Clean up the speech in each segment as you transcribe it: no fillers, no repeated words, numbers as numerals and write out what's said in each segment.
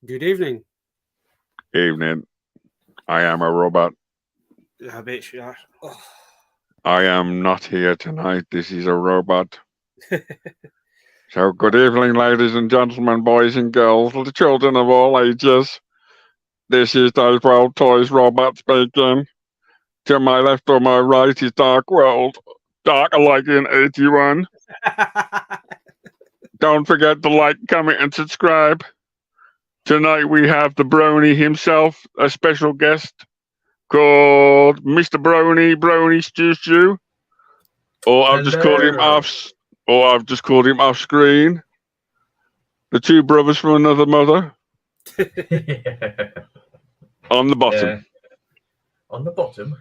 Good evening. Evening. I am a robot. I bet you are. Oh. I am not here tonight. This is a robot. So, good evening, ladies and gentlemen, boys and girls, the children of all ages. This is Davewordtoys robot speaking. To my left or my right is darklycan81. Don't forget to like, comment, and subscribe. Tonight we have the Brony himself, a special guest called Mr. Brony Stew. Or I've just called him off screen. The two brothers from another mother. On the bottom. On the bottom?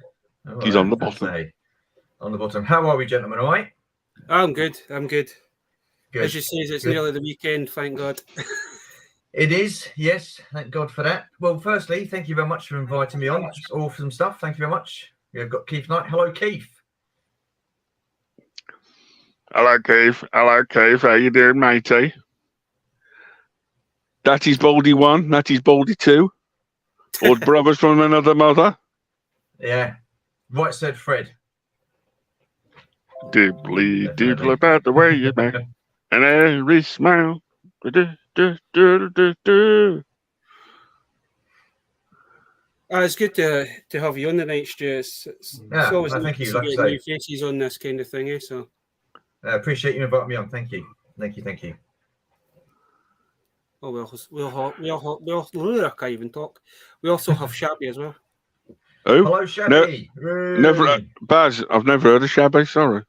Oh, he's on the bottom. On the bottom. How are we, gentlemen? All right? I'm good. Good. As you say, it's good. nearly the weekend, thank God. It is, yes. Thank God for that. Well, firstly, thank you very much for inviting me on. Just awesome stuff. Thank you very much. We've got Keith Knight. Hello, Keith. Hello, Keith. How you doing, matey? That is Baldy 1. That is Baldy 2. All brothers from another mother. Yeah. Right said Fred. Dibbly dibbly about the way you make and every smile. It's good to have you on the night, Stu. It's always nice thank you. to get new faces on this kind of thing, so I appreciate you inviting me on. Thank you. Oh, I can't even talk. We also have Shabby as well. Oh, hello, Shabby. Never, Baz. I've never heard of Shabby. Sorry.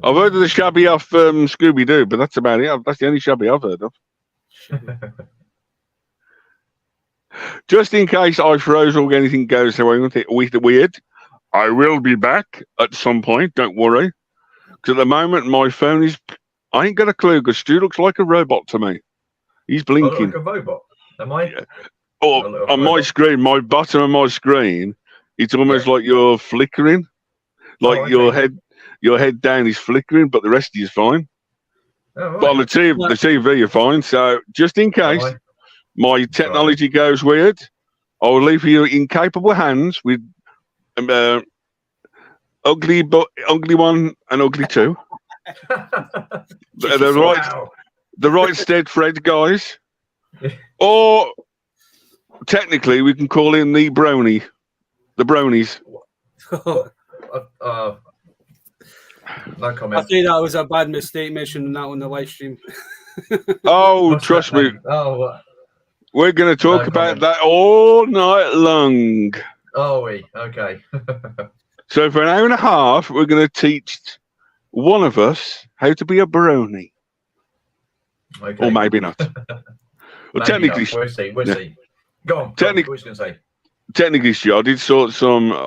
I've heard of the Shabby off Scooby Doo, but that's about it. That's the only Shabby I've heard of. Just in case I froze or anything goes weird, I will be back at some point. Don't worry. Because at the moment, my phone is. I ain't got a clue. Because Stu looks like a robot to me. He's blinking. Like a robot. Am I? Yeah. Or on my screen, my bottom of my screen, it's almost like you're flickering. Like your head down is flickering, but the rest is fine. Oh, right. But on the TV, you're fine. So just in case my technology goes weird, I will leave you in capable hands with ugly 1 and ugly 2. the right stead, Fred, guys. Or technically, we can call him the Brony. The Bronies. No comment. I think that was a bad mistake mentioning that on the live stream. Oh, trust me. Oh, we're going to talk about that all night long. Oh, okay. So for an hour and a half, we're going to teach one of us how to be a Brony. Okay. Or maybe not. Well, technically, we'll see. Go on. What was you going to say? Technically, I did I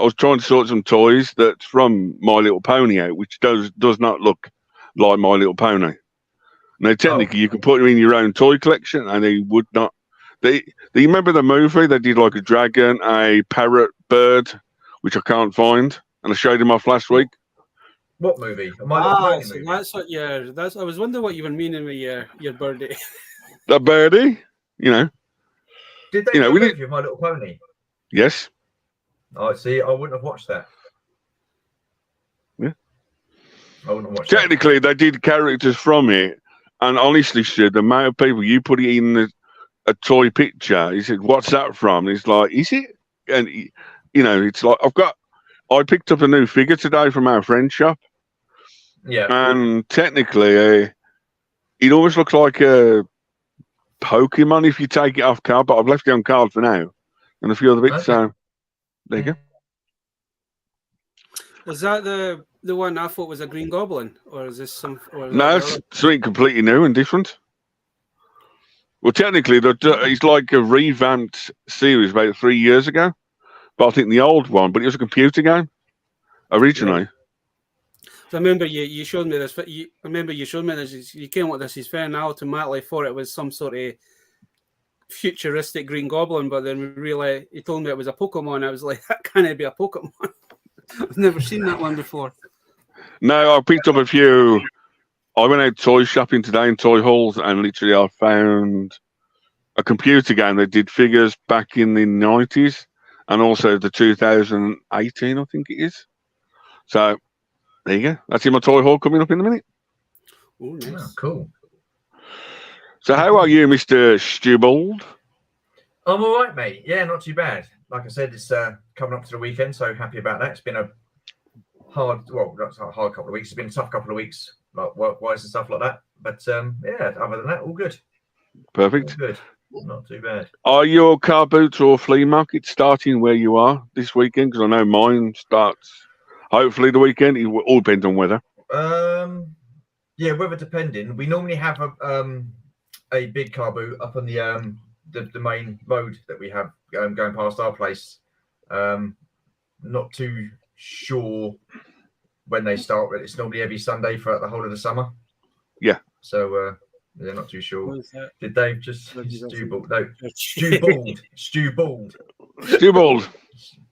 was trying to sort some toys that's from My Little Pony out, which does not look like My Little Pony. Now, technically, you can put them in your own toy collection, and they would not. Do you remember the movie? They did like a dragon, a parrot, bird, which I can't find, and I showed them off last week. What movie? Movie? That's what. Yeah, I was wondering what you were meaning with your birdie. The birdie, Did they do a movie of My Little Pony? Yes. Oh, see, I wouldn't have watched that. Yeah. I wouldn't have watched Technically, they did characters from it, and honestly, the amount of people you put it in a toy picture, he said, "What's that from?" And it's like, "Is it?" And it's like I picked up a new figure today from our friend shop. Yeah. And technically, it almost looks like a Pokemon if you take it off card, but I've left it on card for now. And a few other bits, okay. So there you go. Is that the one I thought was a Green Goblin, or is this some? No, it's something completely new and different. Well, technically, it's like a revamped series about 3 years ago. But I think the old one, but it was a computer game originally. Yeah. So I remember you showed me this. You came with this. Is fair, and I automatically thought it was some sort of futuristic Green Goblin, but then we realized he told me it was a Pokemon. I was like, that can't be a Pokemon. I've never seen that one before. No, I picked up a few. I went out toy shopping today in toy halls, and literally I found a computer game that did figures back in the 90s and also the 2018, I think it is. So there you go. That's in my toy haul coming up in a minute. Oh, nice. Oh, cool. So how are you, Mr. Stewbold? I'm all right, mate. Yeah, not too bad. Like I said, it's coming up to the weekend, so happy about that. It's been a hard, well, not a hard couple of weeks. It's been a tough couple of weeks, like work-wise and stuff like that. But yeah, other than that, all good. Perfect. All good. Not too bad. Are your car boots or flea markets starting where you are this weekend? Because I know mine starts hopefully the weekend. It all depends on weather. Yeah, weather depending. We normally have a big car boot up on the main road that we have going past our place. Not too sure when they start, but it's normally every Sunday for the whole of the summer. Yeah. So they're not too sure. What is that? Did Dave just Stewbold? No, Stewbold.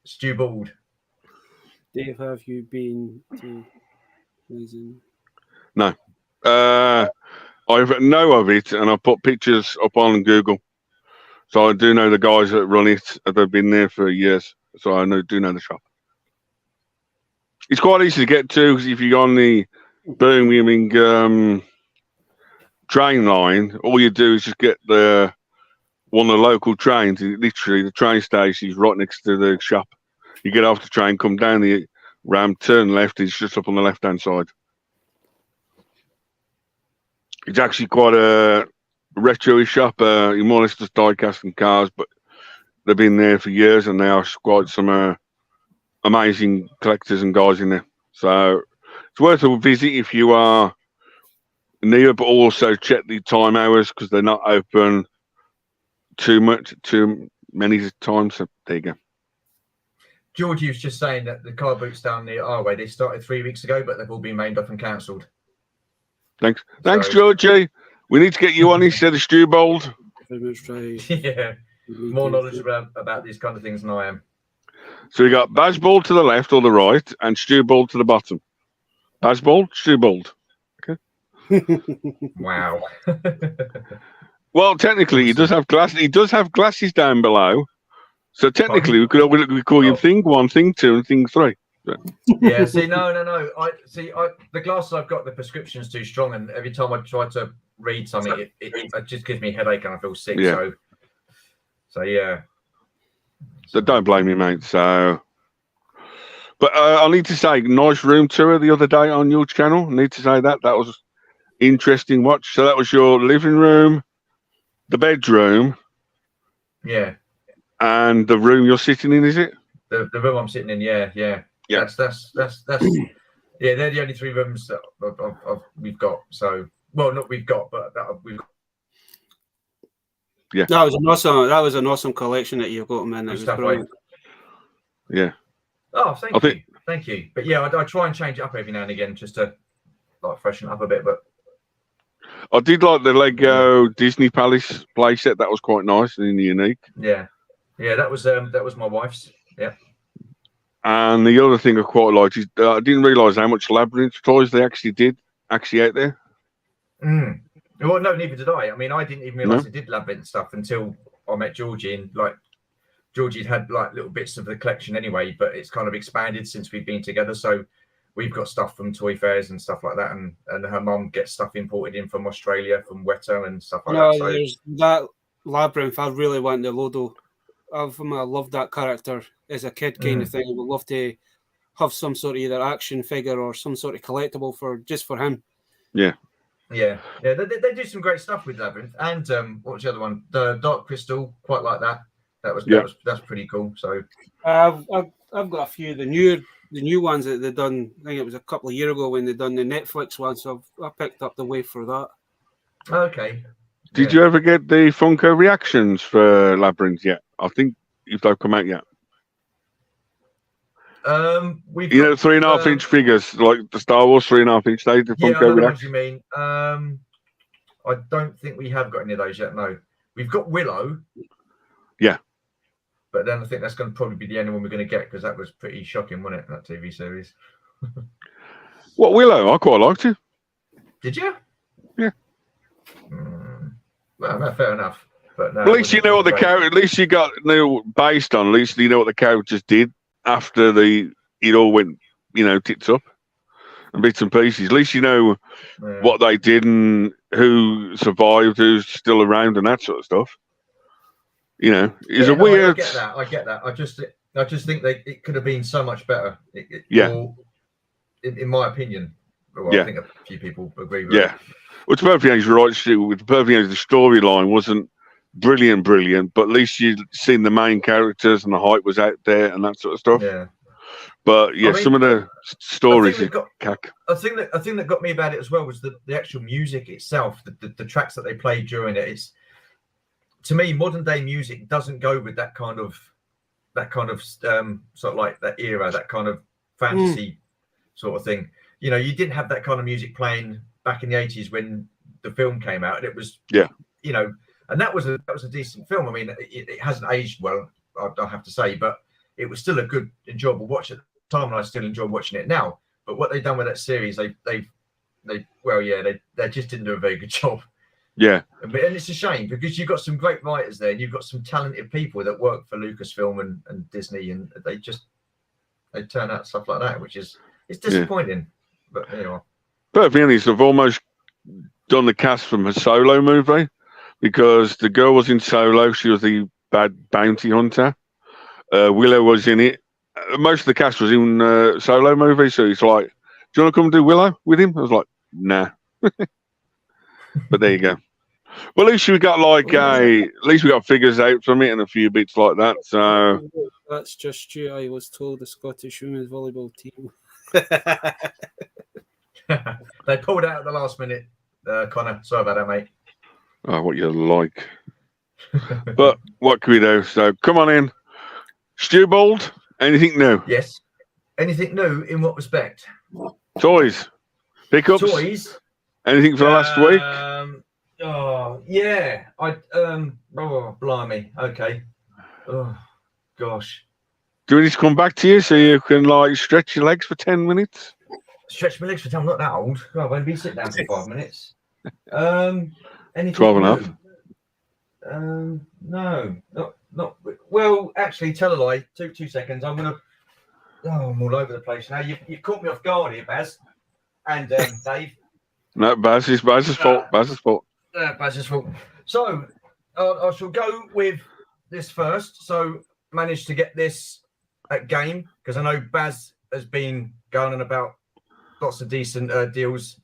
Stewbold. Dave, have you been to Amazing? No. I know of it, and I put pictures up on Google. So I do know the guys that run it. They've been there for years. So I do know the shop. It's quite easy to get to because if you're on the Birmingham train line, all you do is just get one of the local trains. Literally, the train station is right next to the shop. You get off the train, come down the ramp, turn left. It's just up on the left-hand side. It's actually quite a retro shop. You more or less just die casting cars, but they've been there for years, and they are quite some amazing collectors and guys in there. So it's worth a visit if you are near, but also check the time hours because they're not open too many times. So there you go. Georgie was just saying that the car boots down near our way, they started 3 weeks ago, but they've all been made up and cancelled. Thanks, Georgie. We need to get you on instead of Stewbold. Yeah, more knowledge about these kind of things than I am. So we got Bazball to the left or the right, and Stewbold to the bottom. Bazball, Stewbold. Okay. Wow. Well, technically, he does have glasses. He does have glasses down below. So technically, we call you Thing 1, Thing 2, and Thing 3. Yeah. See, no. The glasses I've got, the prescription's too strong, and every time I try to read something, it just gives me a headache and I feel sick. Yeah. So yeah. So don't blame me, mate. So, but I need to say, nice room tour the other day on your channel. I need to say that was interesting watch. So that was your living room, the bedroom, yeah, and the room you're sitting in. Is it the room I'm sitting in? Yeah. That's yeah. They're the only 3 rooms that we've got. So not we've got, but we've got. Yeah, that was an awesome collection that you've got, man. That was brilliant. Yeah. Oh, thank you. But yeah, I try and change it up every now and again just to like freshen it up a bit. But I did like the Lego Disney Palace playset. That was quite nice and unique. Yeah, that was my wife's. Yeah. And the other thing I quite liked is I didn't realise how much Labyrinth toys they actually out there. Well, no, neither did I. I mean, I didn't even realise they did Labyrinth stuff until I met Georgie, and like Georgie'd had like little bits of the collection anyway, but it's kind of expanded since we've been together. So we've got stuff from toy fairs and stuff like that, and her mum gets stuff imported in from Australia, from Weta and stuff like that. So there's that Labyrinth. I really want the Lodo. I love that character as a kid, kind of thing. I would love to have some sort of either action figure or some sort of collectible for him. Yeah. They do some great stuff with Labyrinth, and what was the other one? The Dark Crystal, quite like that. That's pretty cool. So I've got a few of the new ones that they've done. I think it was a couple of years ago when they done the Netflix one. So I picked up the wave for that. Okay. Did you ever get the Funko reactions for Labyrinth yet? I think if they've come out yet. We've 3.5 inch figures like the Star Wars 3.5 inch. They the Funko I know what reactions. you mean. I don't think we have got any of those yet. No, we've got Willow. Yeah. But then I think that's going to probably be the only one we're going to get because that was pretty shocking, wasn't it? That TV series. What Willow? I quite liked it. Did you? Yeah. Well, no, fair enough. But no, At least you know what the character. At least you know based on. At least you know what the characters did after it all went, tits up and bits and pieces. At least you know what they did and who survived, who's still around, and that sort of stuff. It's a weird. I get that. I just think it could have been so much better. Or, in my opinion. Well, I think a few people agree with it. Well, to perfectly honest, right, Stu, with perfectly honest, the storyline wasn't brilliant, but at least you'd seen the main characters and the hype was out there and that sort of stuff. Yeah. But some of the stories cack. I think that got me about it as well was the actual music itself, the tracks that they played during it. It's, to me, modern day music doesn't go with that kind of sort of like that era, that kind of fantasy sort of thing. You didn't have that kind of music playing back in the 80s when the film came out, and it was and that was a decent film. I mean, it hasn't aged well, I'll have to say, but it was still a good, enjoyable watch at the time, and I still enjoy watching it now. But what they've done with that series, they just didn't do a very good job. Yeah, and it's a shame because you've got some great writers there, and you've got some talented people that work for Lucasfilm and Disney, and they turn out stuff like that, which is disappointing. But anyway, perfectly honest, I've almost done the cast from a Solo movie because the girl was in Solo. She was the bad bounty hunter. Willow was in it. Most of the cast was in Solo movie, so he's like, "Do you want to come do Willow with him?" I was like, "Nah." But there you go. Well, at least we got figures out from it and a few bits like that. So that's just true. I was told the Scottish women's volleyball team. They pulled out at the last minute, Connor. Sorry about that, mate. Oh, what you like. But what can we do? So come on in. Stu Bold, anything new? Yes. Anything new in what respect? Toys. Pickups? Toys. Anything for the last week? Oh, yeah. Oh, blimey. Okay. Oh, gosh. Do we need to come back to you so you can stretch your legs for 10 minutes? Stretch my legs for 10. I'm not that old. I've only been sitting down for 5 minutes. Anything 12 and a half. No, not. Well, actually, tell a lie. Two seconds. I'm all over the place now. You've caught me off guard here, Baz, and Dave. No, Baz's fault. Baz's fault. Baz's fault. So I shall go with this first. So managed to get this at Game because I know Baz has been going on about lots of decent deals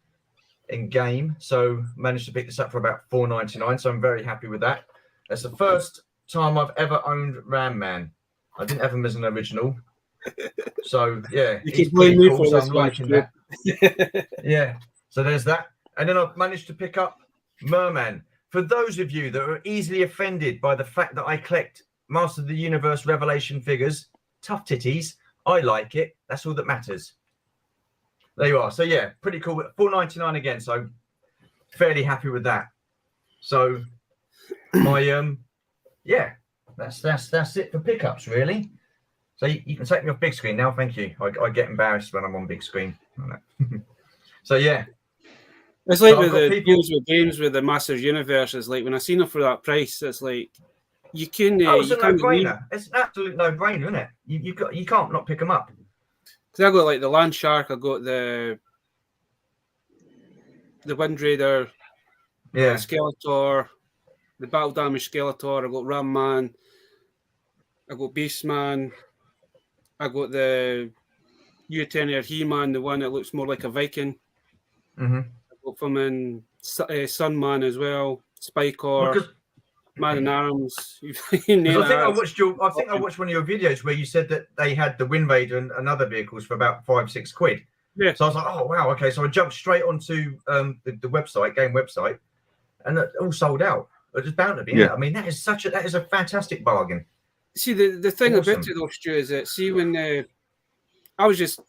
in Game. So managed to pick this up for about $4.99. So I'm very happy with that. That's the first time I've ever owned Ram Man. I didn't have him as an original. So yeah, you can blame me for so this. I'm liking that. Yeah. So there's that. And then I've managed to pick up Merman. For those of you that are easily offended by the fact that I collect Master of the Universe Revelation figures, tough titties, I like it. That's all that matters. There you are. So yeah, pretty cool. $4.99 again. So fairly happy with that. So my that's it for pickups really. So you can take me off big screen now. Thank you. I get embarrassed when I'm on big screen. So yeah. It's like with the deals with games with the Masters Universe. It's like when I seen them for that price, it's like you can. It's a no-brainer. It's an absolute no-brainer, isn't it? You can't not pick them up. Because I got like the Land Shark, I got the Wind Raider, yeah, Skeletor, the Battle Damage Skeletor. I got Ram Man, I got Beast Man, I got the U-10 He-Man, the one that looks more like a Viking. Mm-hmm. From in Sunman as well, Spikor, Man in Arms. I think I watched one of your videos where you said that they had the Wind Raider and other vehicles for about £5-6. Yeah. So I was like, oh wow, okay. So I jumped straight onto the website, game website, and it all sold out. It just bound to be. Yeah. I mean, that is a fantastic bargain. See, the thing about it though, Stu, is that when I was just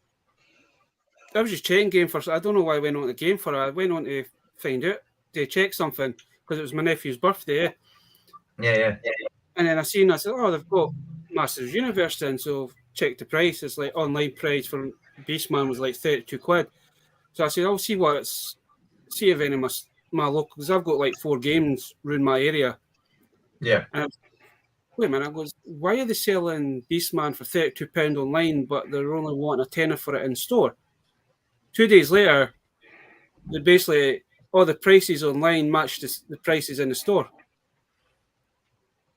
checking Game for. I don't know why I went on the Game for. I went on to find out to check something because it was my nephew's birthday. Yeah. And then I said, oh, they've got Masters Universe then. So check the price. It's like online price for Beastman was like £32. So I said, I'll see if any of my local, because I've got like 4 games around my area Yeah. Wait a minute, I goes, why are they selling Beastman for £32 online, but they're only wanting a tenner for it in store? 2 days later, they basically, all the prices online matched the prices in the store.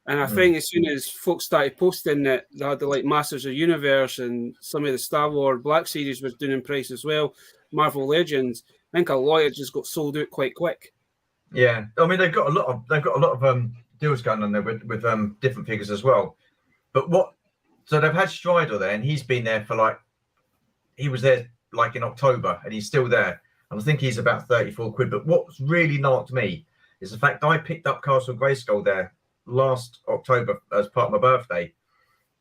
And I think as soon as folks started posting that they had the like Masters of the Universe and some of the Star Wars Black Series was doing in price as well, Marvel Legends, I think a lot of it just got sold out quite quick. Yeah, I mean they've got a lot of deals going on there with different figures as well. But so they've had Strider there, and he's been there for he was there like in October, and he's still there. And I think he's about 34 quid. But what's really knocked me is the fact I picked up Castle Grayskull there last October as part of my birthday,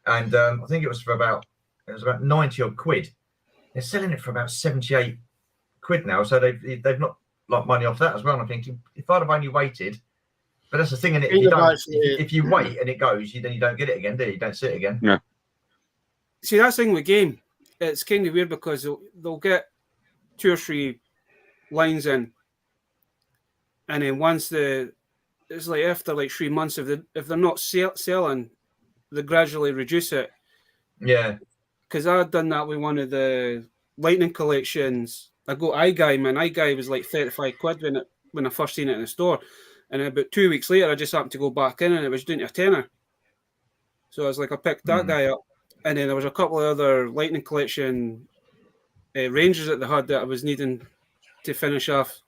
and I think it was about 90 odd quid. They're selling it for about 78 quid now, so they've not like money off that as well. And I'm thinking, if I'd have only waited, but that's the thing, and if you wait and it goes, then you don't get it again, do you? You don't see it again. No. See, that's the thing with game. It's kind of weird because they'll get 2 or 3 lines in, and then once it's like after like 3 months, if they're not selling, they gradually reduce it. Yeah. Because I had done that with one of the Lightning collections. I got iGuy, man. iGuy was like 35 quid when I first seen it in the store. And about 2 weeks later, I just happened to go back in and it was down to a tenner. So I was like, I picked that guy up. And then there was a couple of other Lightning collection Rangers that they had that I was needing to finish off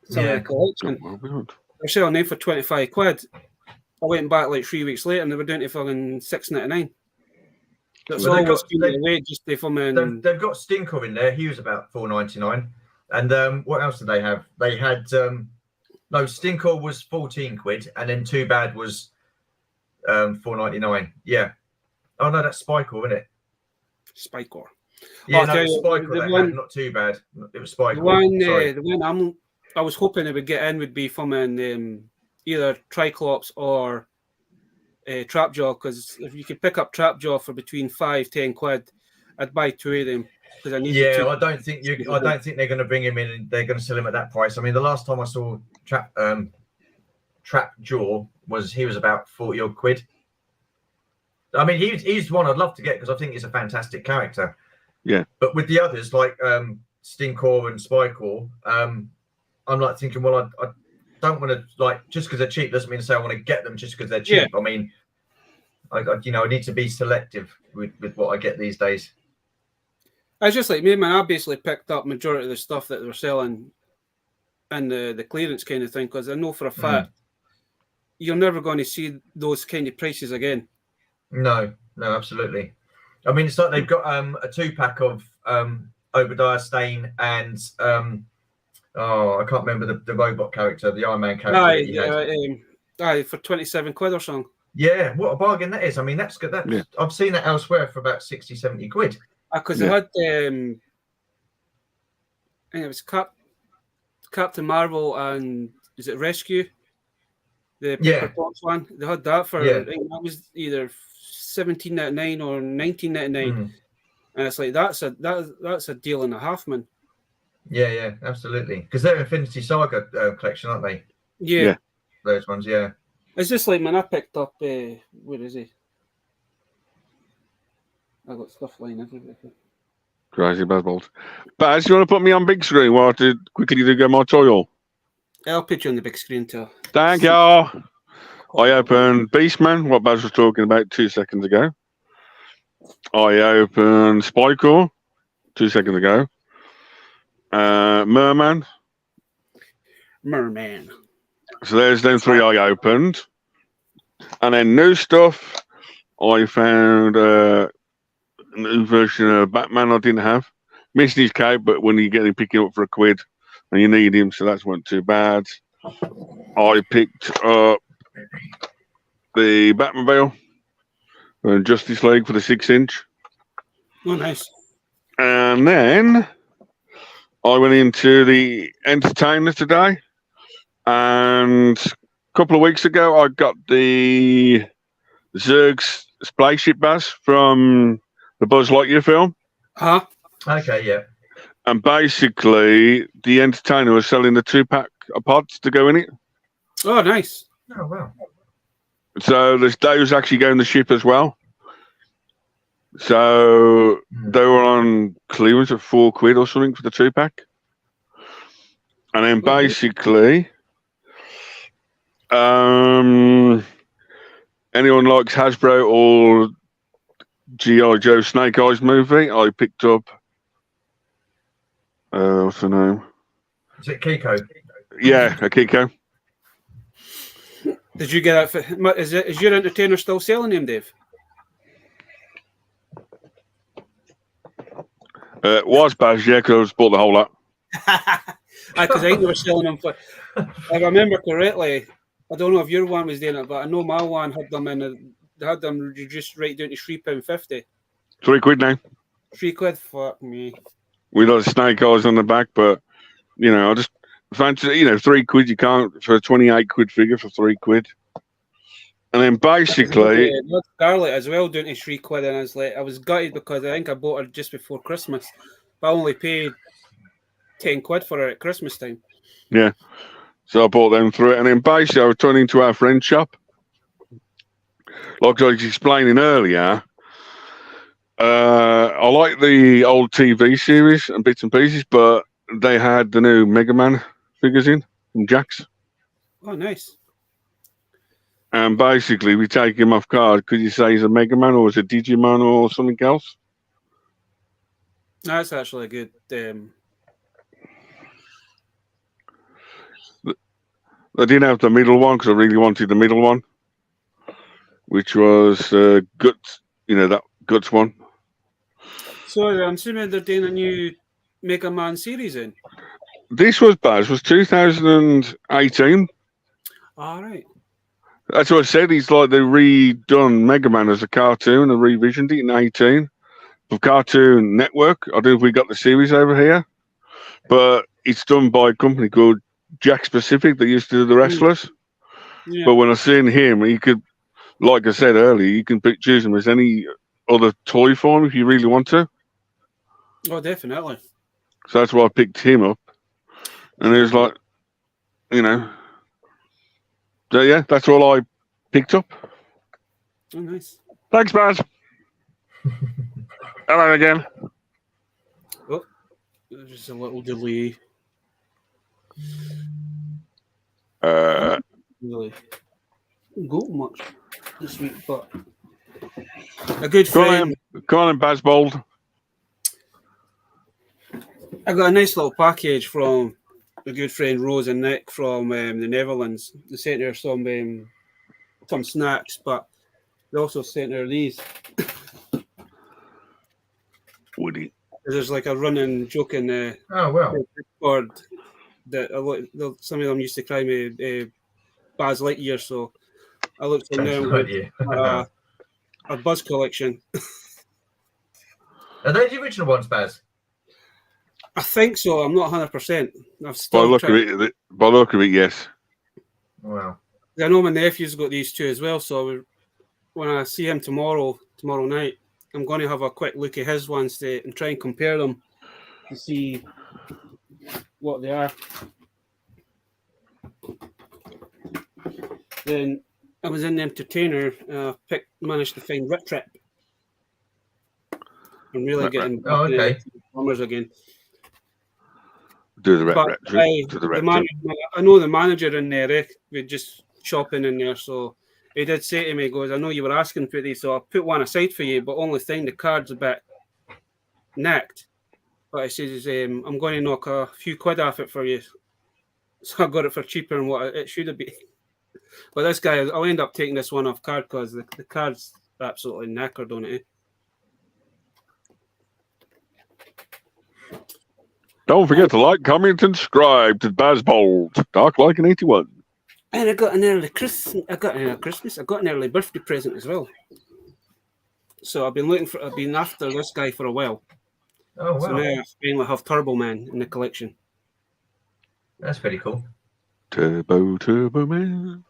some of the collection. They're selling them for 25 quid. I went back like 3 weeks later and they were down to fucking $6.99. That's always been the way, just to from in. They've got Stinkor in there. He was about $4.99. And what else did they have? They had Stinkor was 14 quid, and then Too Bad was $4.99. Yeah. Oh no, that's Spikor, isn't it? Spikor. Yeah, no, Spikor. Not Too Bad. It was Spikor. The one I was hoping it would get in would be from an either Triclops or Trapjaw, because if you could pick up Trapjaw for between 5-10 quid, I'd buy 2 of them because I need. Yeah, I don't think they're going to bring him in and they're going to sell him at that price. I mean, the last time I saw Trapjaw he was about 40 odd quid. I mean, he's one I'd love to get because I think he's a fantastic character. Yeah, but with the others like Stinkor and Spikor, I'm like thinking, well, I don't want to, like, just because they're cheap doesn't mean to say I want to get them just because they're cheap. Yeah. I mean, I need to be selective with what I get these days. I just like me, man. I basically picked up majority of the stuff that they were selling in the clearance kind of thing because I know for a fact you're never going to see those kind of prices again. No, absolutely. I mean, it's like they've got a 2-pack of Obadiah Stane and I can't remember the robot character, the Iron Man character. For 27 quid or something. Yeah, what a bargain that is. I mean, that's good. Yeah. I've seen that elsewhere for about 60, 70 quid. Because they had, I think it was Captain Marvel and is it Rescue? The Paper Box one. They had that for, I think that was either $17.99 or $19.99. And it's like, that's a deal and a half, man. Yeah, absolutely. Because they're Infinity Saga collection, aren't they? Yeah. Those ones, yeah. It's just like, man, I picked up, where is he? I got stuff lying everywhere. Crazy Buzzballs. Baz, you want to put me on big screen while I quickly do get my toy all? I'll put you on the big screen too. Thank you. I opened Beastman, what Baz was talking about 2 seconds ago. I opened Spikor 2 seconds ago. Merman. So there's them 3 I opened. And then new stuff. I found a new version of Batman I didn't have. Missing his cape, but when you get him, pick him up for £1 and you need him, so that wasn't too bad. I picked up the Batmobile and Justice League for the 6-inch. Oh, nice. And then I went into the Entertainer today, and a couple of weeks ago I got the Zerg's spaceship Baz from the Buzz Lightyear film. Huh? Okay, yeah. And basically, the Entertainer was selling the 2-pack of pods to go in it. Oh, nice. Oh, wow. So they was actually going the ship as well. So they were on clearance at £4 or something for the 2-pack. And then basically, anyone likes Hasbro or G.I. Joe Snake Eyes movie, I picked up. What's the name? Is it Kiko? Yeah, a Kiko. Did you get that? Is your entertainer still selling them, Dave? Was Baz, yeah, because I just bought the whole lot. Because I think they were selling them for. If I remember correctly, I don't know if your one was doing it, but I know my one had them they had them reduced right down to £3.50. £3 now. £3, fuck me. We got Snake Eyes on the back, but I just fancy, £3 you can't for a £28 figure for £3. And then basically, Scarlet as well doing to £3, and I was gutted because I think I bought her just before Christmas, but I only paid £10 for her at Christmas time. Yeah, so I bought them through it, and then basically I was turning to our friend's shop, like I was explaining earlier. I like the old TV series and bits and pieces, but they had the new Mega Man figures in from Jack's. Oh, nice. And basically, we take him off guard. Could you say he's a Mega Man or is a Digimon or something else? That's actually a good. I didn't have the middle one because I really wanted the middle one, which was Guts. That Guts one. So I'm assuming they're doing a new Mega Man series in. This was 2018. All right. That's what I said. He's like they redone Mega Man as a cartoon and revisioned it in 18 for Cartoon Network. I don't know if we got the series over here, but it's done by a company called Jack Specific that used to do the wrestlers. Yeah. But when I seen him, he could, like I said earlier, you can choose him as any other toy form if you really want to. Oh, definitely. So that's why I picked him up. And it was like, so yeah, that's all I picked up. Oh, nice. Thanks, Baz. Hello again. Oh, there's just a little delay. Really go much this week, but a good friend. Go on, Baz Bold. I got a nice little package from a good friend Rose and Nick from the Netherlands. They sent her some snacks, but they also sent her these. Woody. There's like a running joke in the Discord that some of them used to cry me Buzz Lightyear, so I looked at them a Buzz collection. Are they the original ones, Baz? I think so. I'm not 100%. I've By still look of it, yes. Wow. I know my nephew's got these two as well, so when I see him tomorrow night, I'm going to have a quick look at his ones and try and compare them to see what they are. Then I was in the entertainer, managed to find Rip Trip. I'm really getting plumbers again. Do the Rip Trip. I know the manager in there, we're just shopping in there, so he did say to me, he goes, I know you were asking for these, so I'll put one aside for you, but only thing, the card's a bit nicked. But he says, I'm going to knock a few quid off it for you. So I got it for cheaper than what it should have been. But this guy, I'll end up taking this one off card because the card's absolutely knackered on it. Don't forget to like, comment, and subscribe to Baz Bold, darklycan81. And I got an early Christmas. I got an early birthday present as well. So I've been after this guy for a while. Oh wow! So now I finally have Turbo Man in the collection. That's pretty cool. Turbo Man.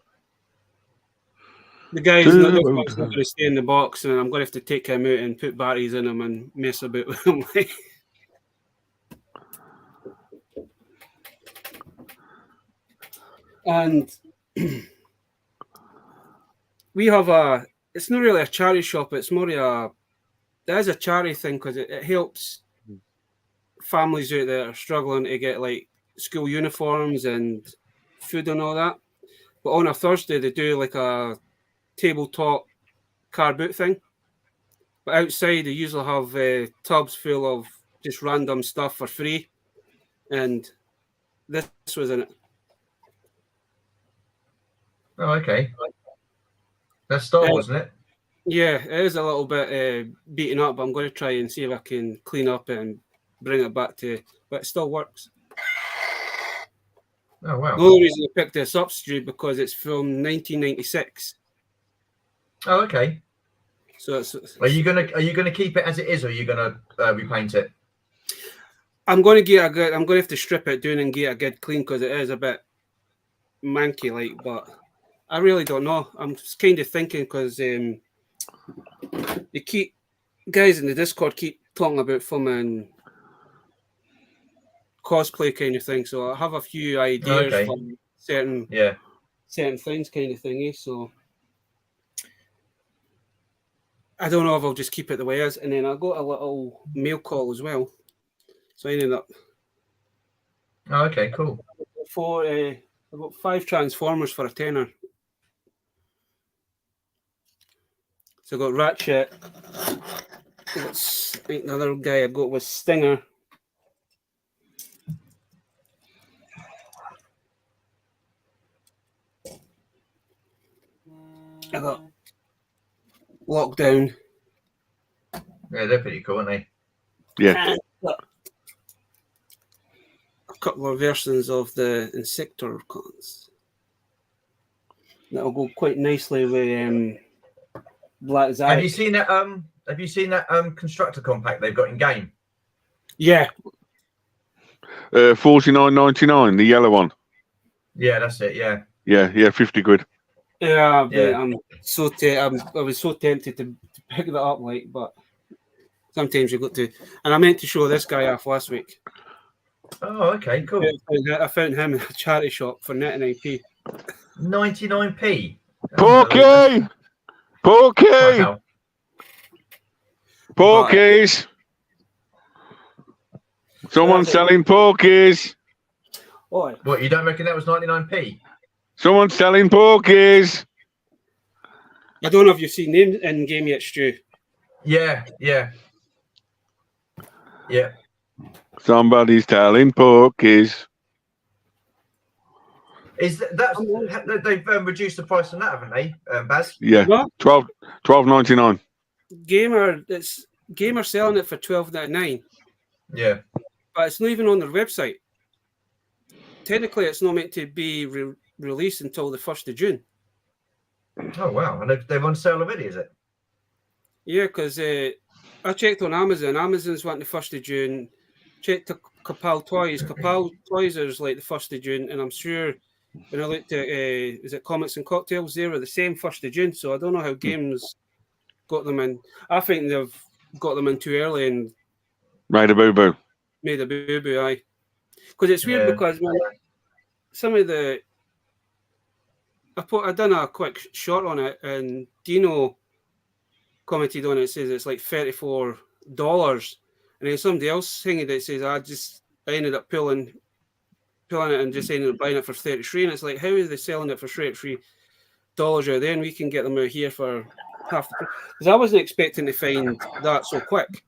The guy's not going to stay in the box, and I'm going to have to take him out and put batteries in him and mess about with him. And we have a. It's not really a charity shop. It's more it is a charity thing because it helps families out there are struggling to get like school uniforms and food and all that. But on a Thursday they do like a tabletop car boot thing. But outside they usually have tubs full of just random stuff for free, and this was in it. Oh, okay. That's Star Wars, isn't it? Yeah, it is a little bit beaten up, but I'm going to try and see if I can clean up and bring it back to. But it still works. Oh wow. The only reason I picked this up, Stu, because it's from 1996. Oh, okay. So Are you gonna keep it as it is, or are you gonna repaint it? I'm going to have to strip it down and get a good clean because it is a bit manky like. But I really don't know. I'm just kind of thinking because guys in the Discord keep talking about filming cosplay kind of thing. So I have a few ideas for certain things kind of thingy. So I don't know if I'll just keep it the way it is. And then I got a little mail call as well. So I ended up. Oh, okay, cool. I got 5 Transformers for a tenner. So I got Ratchet. I think the other guy I got was Stinger. I got Lockdown. Yeah, they're pretty cool, aren't they? Yeah. A couple of versions of the Insecticons. That'll go quite nicely with Black Zach. Have you seen that? Have you seen that constructor compact they've got in game? Yeah. $49.99, the yellow one. Yeah, that's it. Yeah. Yeah, 50 quid. Yeah, I'm so I was so tempted to pick that up, like, but sometimes you got to. And I meant to show this guy off last week. Oh, okay, cool. I found him in a charity shop for 99p. 99p. Porky! Wow. Porkies! Someone's selling porkies. Oi. What, you don't reckon that was 99p? Someone's selling porkies. I don't know if you've seen him in game yet, Stu. Yeah. Somebody's selling porkies. Is that they've reduced the price on that, haven't they, Baz? Yeah, $12.99. Gamer selling it for $12.99. Yeah, but it's not even on their website. Technically, it's not meant to be released until the 1st of June. Oh wow, and they're on sale already, is it? Yeah, because I checked on Amazon. Amazon's wanting the 1st of June. Checked the Kapal Toys. Kapal Toys is like the 1st of June, and I'm sure when I looked at is it Comics and Cocktails, they were the same 1st of June. So I don't know how games got them in. I think they've got them in too early and Made a boo boo. Made a boo boo, aye. Because it's weird because man, some of the I done a quick shot on it, and Dino commented on it. Says it's like $34, and then somebody else singing it says I ended up pulling it and just ended up buying it for $33, and it's like, how are they selling it for $33 out there? And we can get them out here for half the price. Because I wasn't expecting to find that so quick.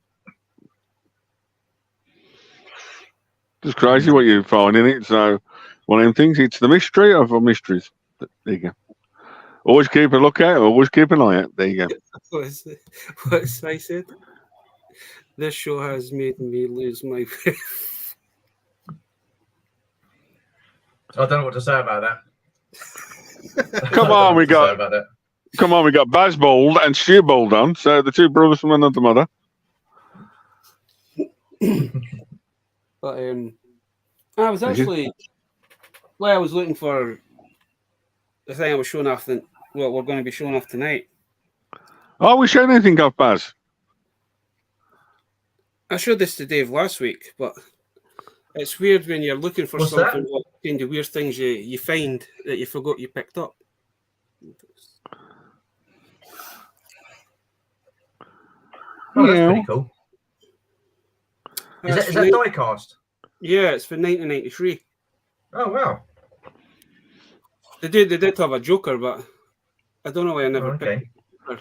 It's crazy what you find in it. So one of them things, it's the mystery of mysteries. There you go. Always keep a lookout, always keep an eye out. There you go. What's I said? This show has made me lose my breath. I don't know what to say about that. Come on, we got Baz Bald and Stu Bald on. So the two brothers from another mother. But I was actually I was looking for the thing I was showing off. What we're going to be showing off tonight. Oh, we showing anything off, Baz? I showed this to Dave last week, but it's weird when you're looking for something. What kind of weird things you find that you forgot you picked up. Oh, that's pretty cool. Is that die cast? Yeah, it's for 1993. Oh wow. They did have a Joker, but I don't know why I never picked Okay. it.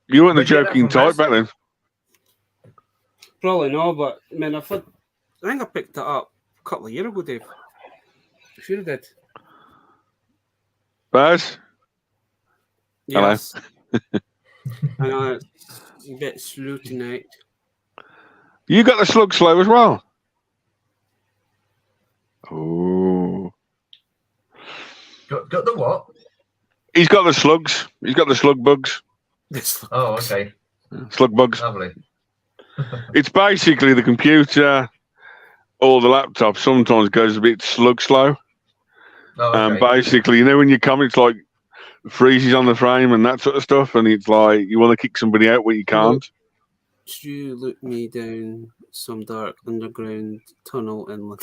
You weren't the But yeah, joking that one, type back then. Probably no, but I mean, I think I picked it up a couple of years ago, Dave. Sure I did. Baz? Yes. I know it's a bit slow tonight. You got the slug slow as well. Oh. Got the what? He's got the slugs. He's got the slug bugs. Oh, okay. Slug bugs. Lovely. It's basically the computer or the laptop sometimes goes a bit slug slow. Oh, okay. And basically, you know, when you come, it's like freezes on the frame and that sort of stuff. And it's like you want to kick somebody out, but you can't. You look me down some dark underground tunnel in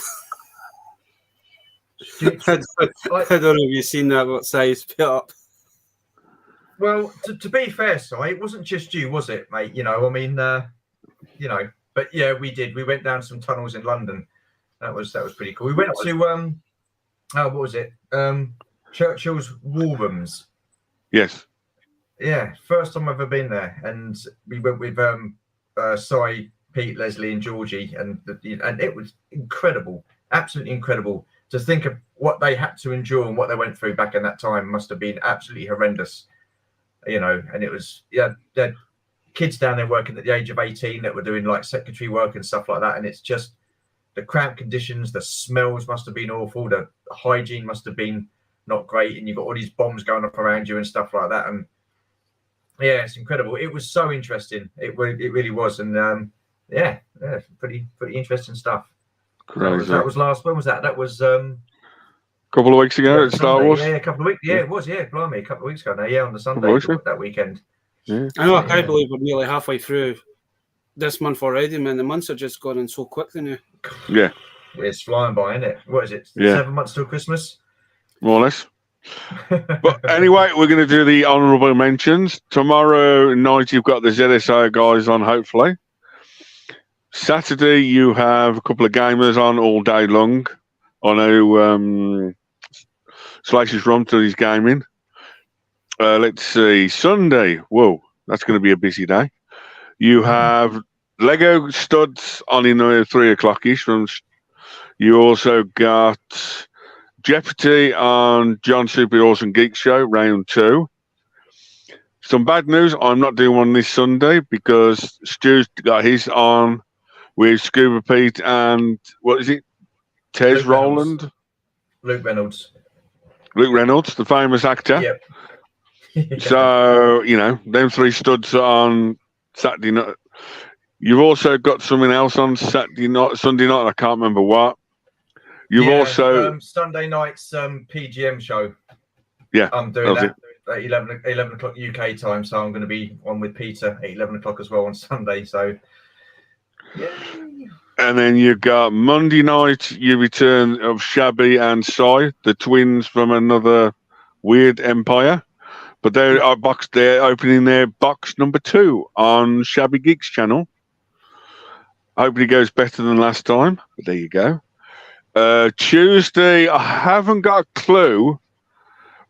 I don't know if you've seen that, what size put up. Well, to be fair, Si, it wasn't just you, was it, mate? You know, I mean, you know, but yeah, we did. We went down some tunnels in London. That was pretty cool. We went to what was it? Churchill's War Rooms. Yes. Yeah, first time I've ever been there, and we went with Si, Pete, Leslie, and Georgie, and it was incredible, absolutely incredible. To think of what they had to endure and what they went through back in that time must have been absolutely horrendous, you know. And it was, yeah, they had kids down there working at the age of 18 that were doing like secretary work and stuff like that. And it's just the cramped conditions, the smells must have been awful, the hygiene must have been not great, and you've got all these bombs going up around you and stuff like that. And yeah, it's incredible. It was so interesting. It really was. And yeah, pretty interesting stuff. That was last. When was that? That was a couple of weeks ago at Star Wars. Yeah, a couple of weeks. Yeah, it was. Yeah, blimey, a couple of weeks ago now. Yeah, on the Sunday that weekend. Yeah. I know. I can't believe we're nearly halfway through this month already, man. The months are just going so quickly now. Yeah, it's flying by, isn't it? What is it? Yeah. 7 months till Christmas, more or less. But anyway, we're going to do the honourable mentions tomorrow night. You've got the ZSO guys on, hopefully. Saturday, you have a couple of gamers on all day long. I know Slasher's Rum till he's gaming. Let's see. Sunday, whoa, that's going to be a busy day. You have Lego Studs on in 3 o'clock-ish. You also got Jeopardy on John Super Awesome Geek Show, round 2. Some bad news, I'm not doing one this Sunday because Stu's got his on with Scuba Pete and, what is it, Tez Rowland? Luke Reynolds. Luke Reynolds, the famous actor. Yep. So, you know, them 3 studs on Saturday night. You've also got something else on Sunday night, I can't remember what. You've also... Sunday night's PGM show. Yeah. I'm doing that at 11 o'clock UK time, so I'm going to be on with Peter at 11 o'clock as well on Sunday, so... Yeah. And then you've got Monday night, your return of Shabby and Sai, the twins from another weird empire. But they're opening their box number 2 on Shabby Geeks channel. Hopefully it goes better than last time. But there you go. Tuesday, I haven't got a clue,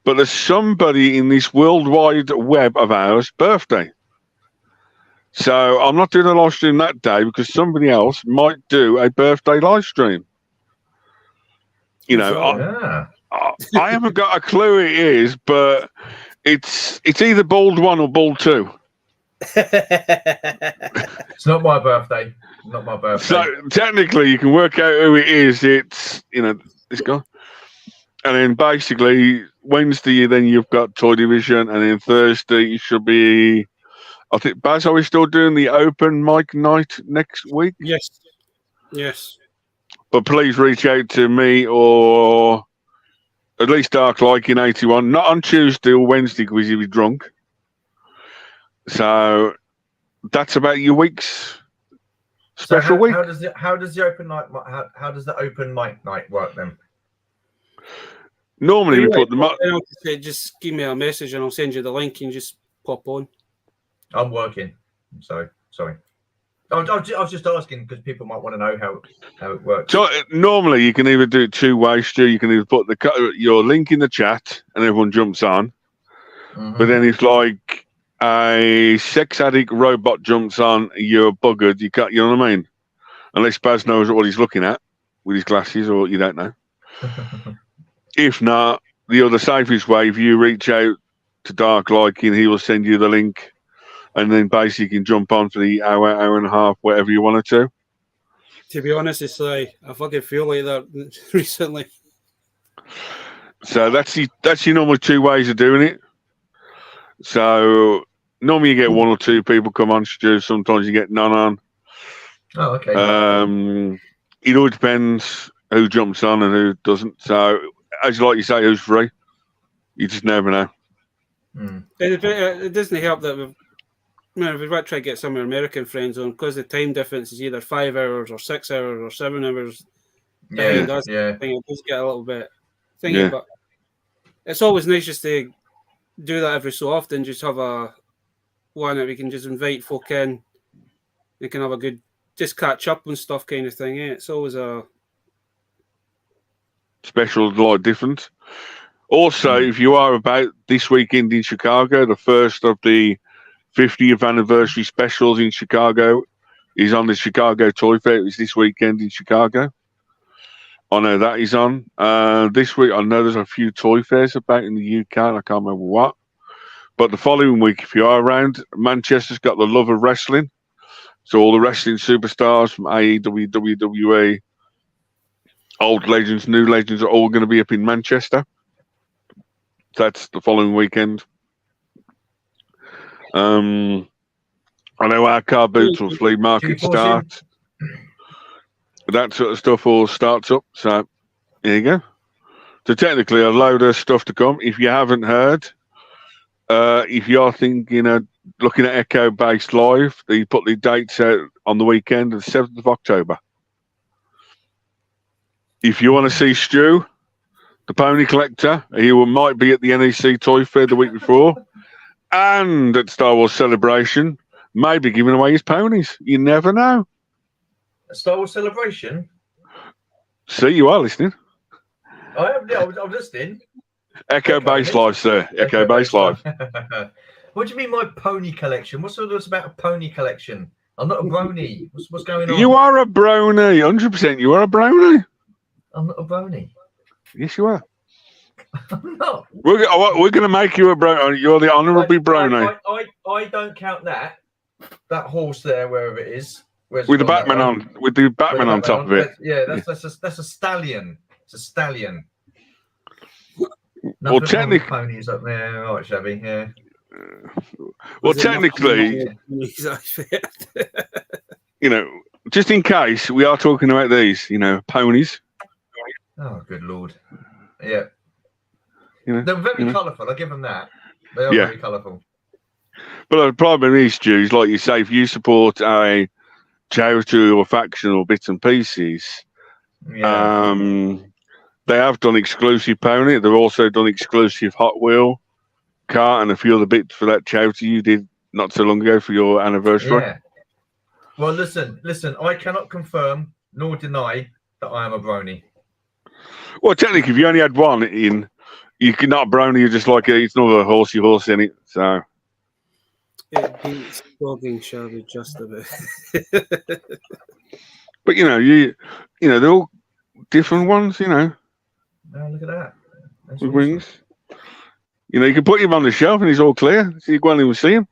but there's somebody in this worldwide web of ours birthday. So I'm not doing a live stream that day because somebody else might do a birthday live stream. You know, I haven't got a clue who it is, but it's either bald 1 or bald 2. It's not my birthday. Not my birthday. So technically, you can work out who it is. It's, you know, this guy. And then basically Wednesday, then you've got Toy Division, and then Thursday you should be. I think, Baz, are we still doing the open mic night next week? Yes. Yes. But please reach out to me or at least darklycan81. Not on Tuesday or Wednesday because you'll be drunk. So that's about your week's special week. How does the open mic night work then? Normally we put them up. Just give me a message and I'll send you the link and just pop on. I'm working. So sorry. I was just asking because people might want to know how it works. So normally you can either do it two ways, Stu. You can either put your link in the chat and everyone jumps on, but then it's like a sex addict robot jumps on, you're buggered. You can't, you know what I mean? Unless Baz knows what he's looking at with his glasses, or you don't know. If not, the other safest way, if you reach out to Dark Liking, he will send you the link. And then basically you can jump on for the hour and a half, whatever you wanted to. To be honest, it's like I fucking feel like that recently. So that's your normal two ways of doing it. So normally you get one or two people come on, Stu. Sometimes you get none on. Oh, okay. It all depends who jumps on and who doesn't. So as you like you say, who's free? You just never know. It doesn't help that we've. If we try to get some of our American friends on, because the time difference is either 5 hours or 6 hours or 7 hours. Yeah. It does get a little bit thingy, but it's always nice just to do that every so often. Just have a one that we can just invite folk in. We can have a good, just catch up and stuff kind of thing. Yeah, it's always a special, a lot different. Also, if you are about this weekend in Chicago, the first of the 50th anniversary specials in Chicago is on the Chicago Toy Fair. It's this weekend in Chicago. I know that is on. This week, I know there's a few toy fairs about in the UK. I can't remember what. But the following week, if you are around, Manchester's got the Love of Wrestling. So all the wrestling superstars from AEW, WWE, old legends, new legends are all going to be up in Manchester. That's the following weekend. I know our car boots will flea market start. That sort of stuff all starts up. So there you go. So technically a load of stuff to come. If you haven't heard, if you're thinking of looking at Echo Base Live, they put the dates out on the weekend, the 7th of October. If you want to see Stu, the pony collector, he might be at the NEC Toy Fair the week before. And at Star Wars Celebration, maybe giving away his ponies. You never know. A Star Wars Celebration? See, you are listening. I am. Yeah, I'm listening. Echo Base Live, sir. Echo Base Live. What do you mean, my pony collection? What's all this about a pony collection? I'm not a brony. What's going on? You are a brony. 100%. You are a brony. I'm not a brony. Yes, you are. I'm not. We're going to make you a brony. You're the honourable brony. I don't count that horse there, wherever it is. With the Batman on, with the Batman on top of it. Yeah, that's a stallion. It's a stallion. Well, technically, ponies up there, right, Shabby? Yeah. Well, technically, you know, just in case we are talking about these, you know, ponies. Oh, good lord! Yeah. You know, they're very colourful. I'll give them that. They are very colourful. But the problem is, Stu, is like you say, if you support a charity or faction or bits and pieces, they have done exclusive pony. They've also done exclusive Hot Wheel car and a few other bits for that charity you did not so long ago for your anniversary. Yeah. Well, listen. I cannot confirm nor deny that I am a brony. Well, technically, if you only had one in, you could not brony. You're just like it's another horsey horse in it. So it beats dogging Shelby just a bit. But you know, they're all different ones. You know. Oh, look at that. That's with wings. You know, you can put him on the shelf and he's all clear. So you go in and see him.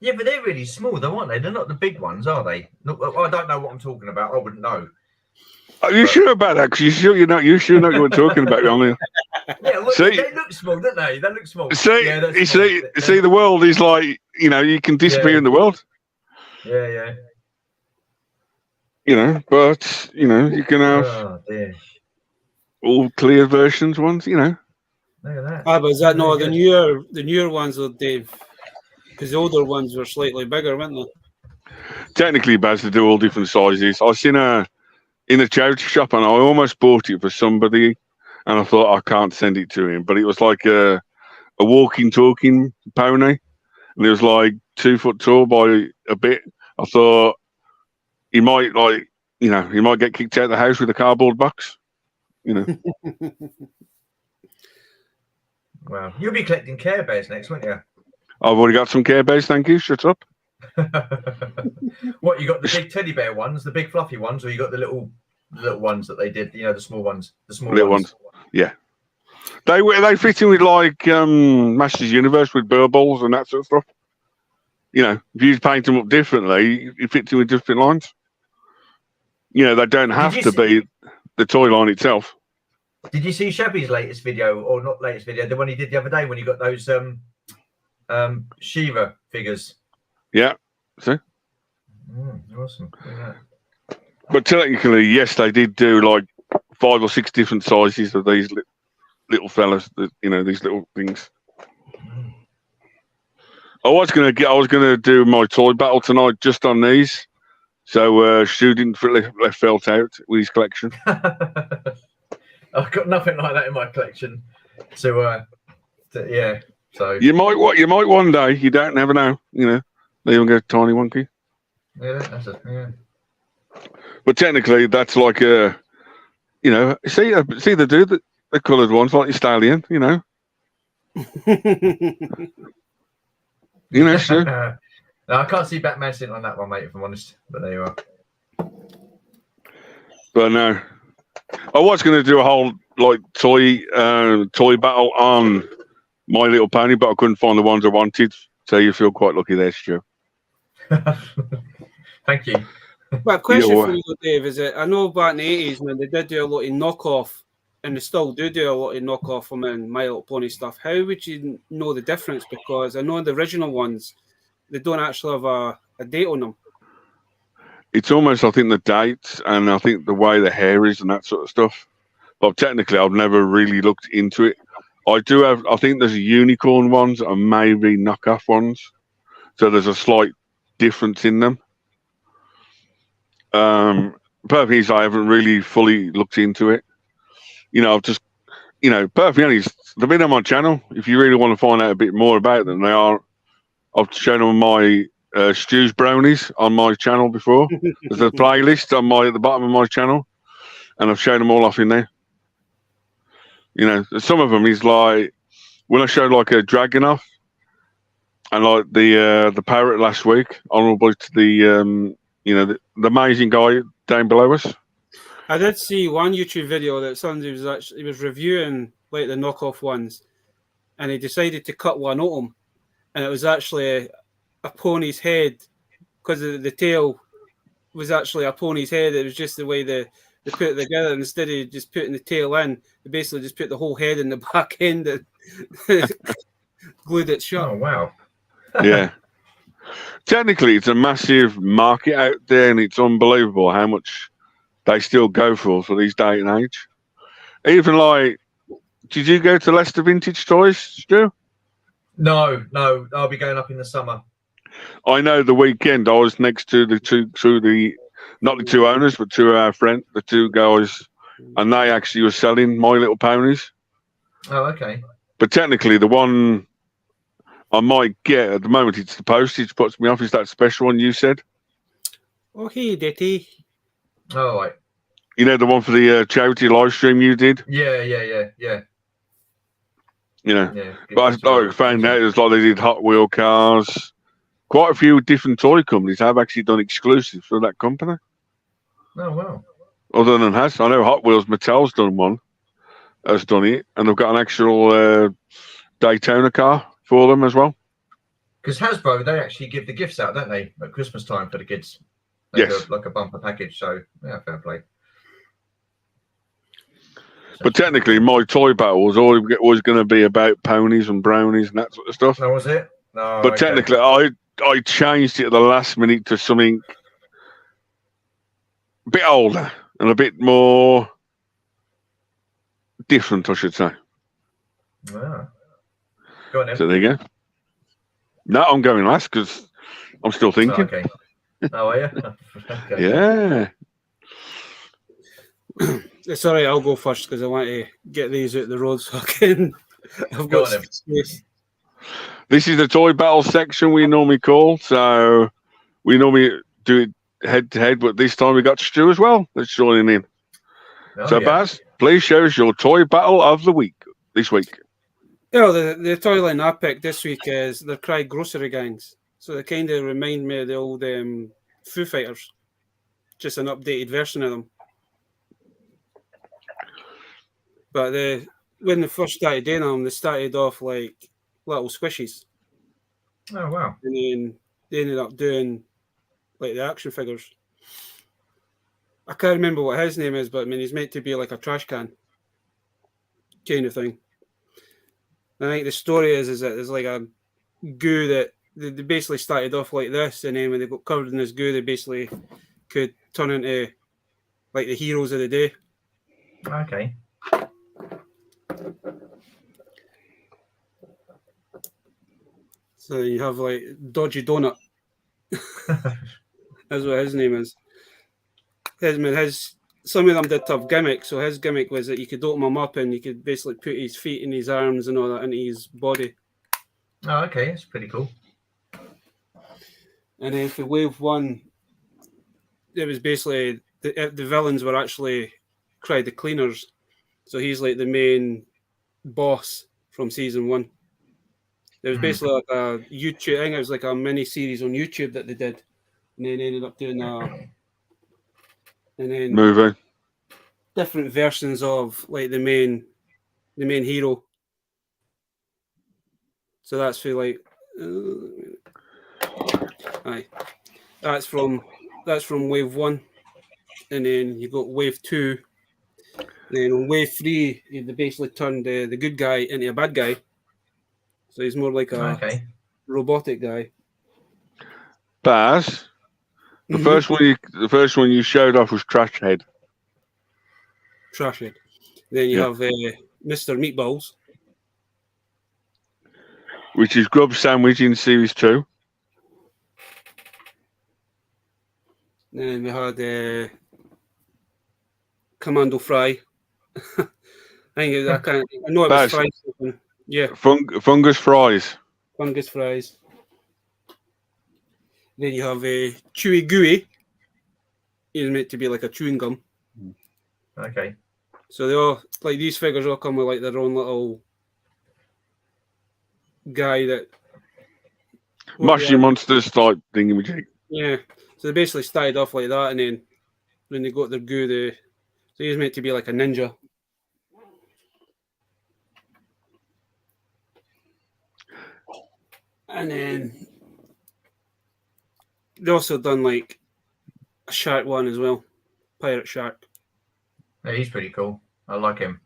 Yeah, but they're really small, though, aren't they? They're not the big ones, are they? No, I don't know what I'm talking about. I wouldn't know. Are you sure about that? Because you sure you know what you're talking about, only. Yeah, well, see, they look small, don't they? They look small. See, yeah, you see, the world is like, you know, you can disappear in the world. Yeah. You know, but you know, you can have all clear versions ones. You know. Look at that. But is that no the newer ones, though, Dave? Because the older ones were slightly bigger, weren't they? Technically, Baz, they do all different sizes. I seen in a charity shop, and I almost bought it for somebody, and I thought I can't send it to him. But it was like a walking, talking pony, and it was like 2 foot tall by a bit. I thought he might he might get kicked out of the house with a cardboard box. Wow. You'll be collecting Care Bears next, won't you? I've already got some Care Bears, thank you. Shut up. What, you got the big teddy bear ones, the big fluffy ones, or you got the little ones that they did, the small ones? The small little ones. Yeah. They fit in with Masters Universe with burr balls and that sort of stuff. If you paint them up differently, it fits in with different lines. They don't have to be the toy line itself. Did you see Shabby's latest video, or not latest video, the one he did the other day when he got those Shiva figures? Yeah. See? Awesome. Yeah. But technically, yes, they did do like 5 or 6 different sizes of these little fellas. These little things. I was gonna do my toy battle tonight just on these, so Stu didn't left felt out with his collection. I've got nothing like that in my collection. So yeah. So you might one day. You don't never know. They even go tiny wonky. Yeah, that's it. Yeah. But technically, that's like a, see they do the coloured ones like your stallion. Stu. No, I can't see Batman sitting on that one, mate. If I'm honest, but there you are. But no, I was going to do a whole toy battle on My Little Pony, but I couldn't find the ones I wanted. So you feel quite lucky there, Stu. Thank you. But question for you, Dave, is I know back in the 80s, man, they did do a lot of knockoff, and they still do a lot of knockoff from My Little Pony stuff. How would you know the difference? Because I know the original ones, they don't actually have a date on them. It's almost, I think, the dates and I think the way the hair is and that sort of stuff. But technically, I've never really looked into it. I think there's unicorn ones and maybe knockoff ones. So there's a slight difference in them. Perfectly honest, I haven't really fully looked into it. I've just, perfectly honest, they've been on my channel. If you really want to find out a bit more about them, I've shown them my Stu's Brownies on my channel before. There's a playlist at the bottom of my channel, and I've shown them all off in there. Some of them is like when I showed like a dragon off, and like the parrot last week, honourable to the the amazing guy down below us. I did see one YouTube video that somebody was reviewing like the knockoff ones, and he decided to cut one open, and it was actually a pony's head because the tail was actually a pony's head. It was just the way they put it together. And instead of just putting the tail in, they basically just put the whole head in the back end and glued it shut. Oh wow! Yeah. Technically, it's a massive market out there, and it's unbelievable how much they still go for these day and age. Even like, did you go to Leicester Vintage Toys, Stu? No, I'll be going up in the summer. I know the weekend I was next to not the two owners, but the two guys, and they actually were selling My Little Ponies. Oh, okay. But technically, the one I might get at the moment, it's the postage puts me off. Is that special one you said? Oh, hey, Ditty. Oh, right. The one for the charity live stream you did? Yeah. But I found out it's like they did Hot Wheel cars. Quite a few different toy companies have actually done exclusives for that company. Oh, wow. Other than I know Hot Wheels, Mattel's has done it, and they've got an actual Daytona car for them as well. Because Hasbro, they actually give the gifts out, don't they, at Christmas time for the kids? They Yes. do like a bumper package, so yeah, fair play. But technically, my toy battle was always going to be about ponies and brownies and that sort of stuff. That was it? No. But technically, I changed it at the last minute to something a bit older and a bit more different, I should say. Wow. Go on then. So there you go. No, I'm going last because I'm still thinking. Oh, okay. Oh, are you? Okay. Yeah. It's all right, I'll go first because I want to get these out the road so I can. I've got space. This is the toy battle section we normally call. So we normally do it head to head, but this time we got Stu as well. Let's join him in. Oh, So, yeah. Baz, please show us your toy battle of the week this week. Yeah, the toy line I picked this week is the Cry Grocery Gangs. So they kind of remind me of the old Foo Fighters, just an updated version of them. But when they first started doing them, they started off like little squishies. Oh, wow. And then they ended up doing like the action figures. I can't remember what his name is, but I mean, he's meant to be like a trash can kind of thing. I think the story is that there's like a goo that they basically started off like this, and then when they got covered in this goo, they basically could turn into like the heroes of the day. Okay. So you have like Dodgy Donut. That's what his name is. Some of them did have gimmicks. So his gimmick was that you could open him up and you could basically put his feet and his arms and all that into his body. Oh, okay. That's pretty cool. And then for wave one, it was basically the villains were actually Cry the Cleaners. So he's like the main boss from season one. It was basically like a YouTube. I think it was like a mini series on YouTube that they did, and then ended up doing and then movie. Different versions of like the main hero. So that's for like, aye, that's from wave one, and then you got wave two. And then on wave three, they basically turned the good guy into a bad guy. So he's more like a robotic guy. Baz, the first one you showed off was Trash Head. Trash Head. Then you have Mr. Meatballs, which is Grub Sandwich in series 2. Then we had Commando Fry. I know it was fries. Yeah. Fungus Fries. Fungus Fries. Then you have Chewy Gooey. He's meant to be like a chewing gum. Okay. So they all, like, these figures all come with like their own little guy that Mushy Monsters type thingamajig. Yeah. So they basically started off like that, and then when they got their goo, so he's meant to be like a ninja. And then they also done like a shark one as well, pirate shark. Yeah, he's pretty cool. I like him.